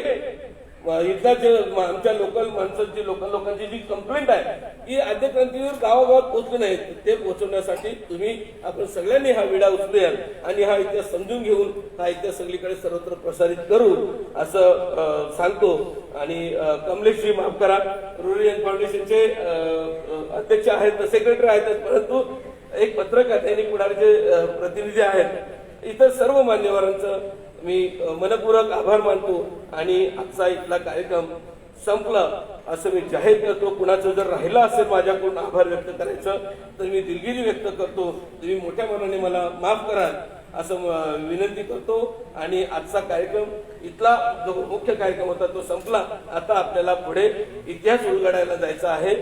इथल्या जे आमच्या लोकल माणसांची लोकांची जी कंप्लेंट आहे की आद्य क्रांतीवीर गावागावात पोहोचले नाहीत, ते पोहोचवण्यासाठी तुम्ही आपण सगळ्यांनी हा विडा उचलूया आणि हा इतिहास समजून घेऊन हा इतिहास सगळीकडे सर्वत्र प्रसारित करू असं सांगतो. आणि कमलेशजी माफ करा, रुरल यंग फाउंडेशनचे अध्यक्ष आहेत, सेक्रेटरी आहेत, परंतु एक पत्रकार आणि पुढारचे प्रतिनिधी आहेत. इतर सर्व मान्यवरांचं मी मनपूर्वक आभार मानतो आणि आजचा इथला कार्यक्रम संपला असं मी जाहीर करतो. कुणाचं जर राहिलं असेल माझ्याकडून आभार व्यक्त करायचं तर मी दिलगिरी व्यक्त करतो. तुम्ही मोठ्या मनाने मला माफ कराल असं विनंती करतो. आणि आजचा कार्यक्रम इथला जो मुख्य कार्यक्रम होता तो संपला. आता आपल्याला पुढे इतिहास उलगडायला जायचा आहे.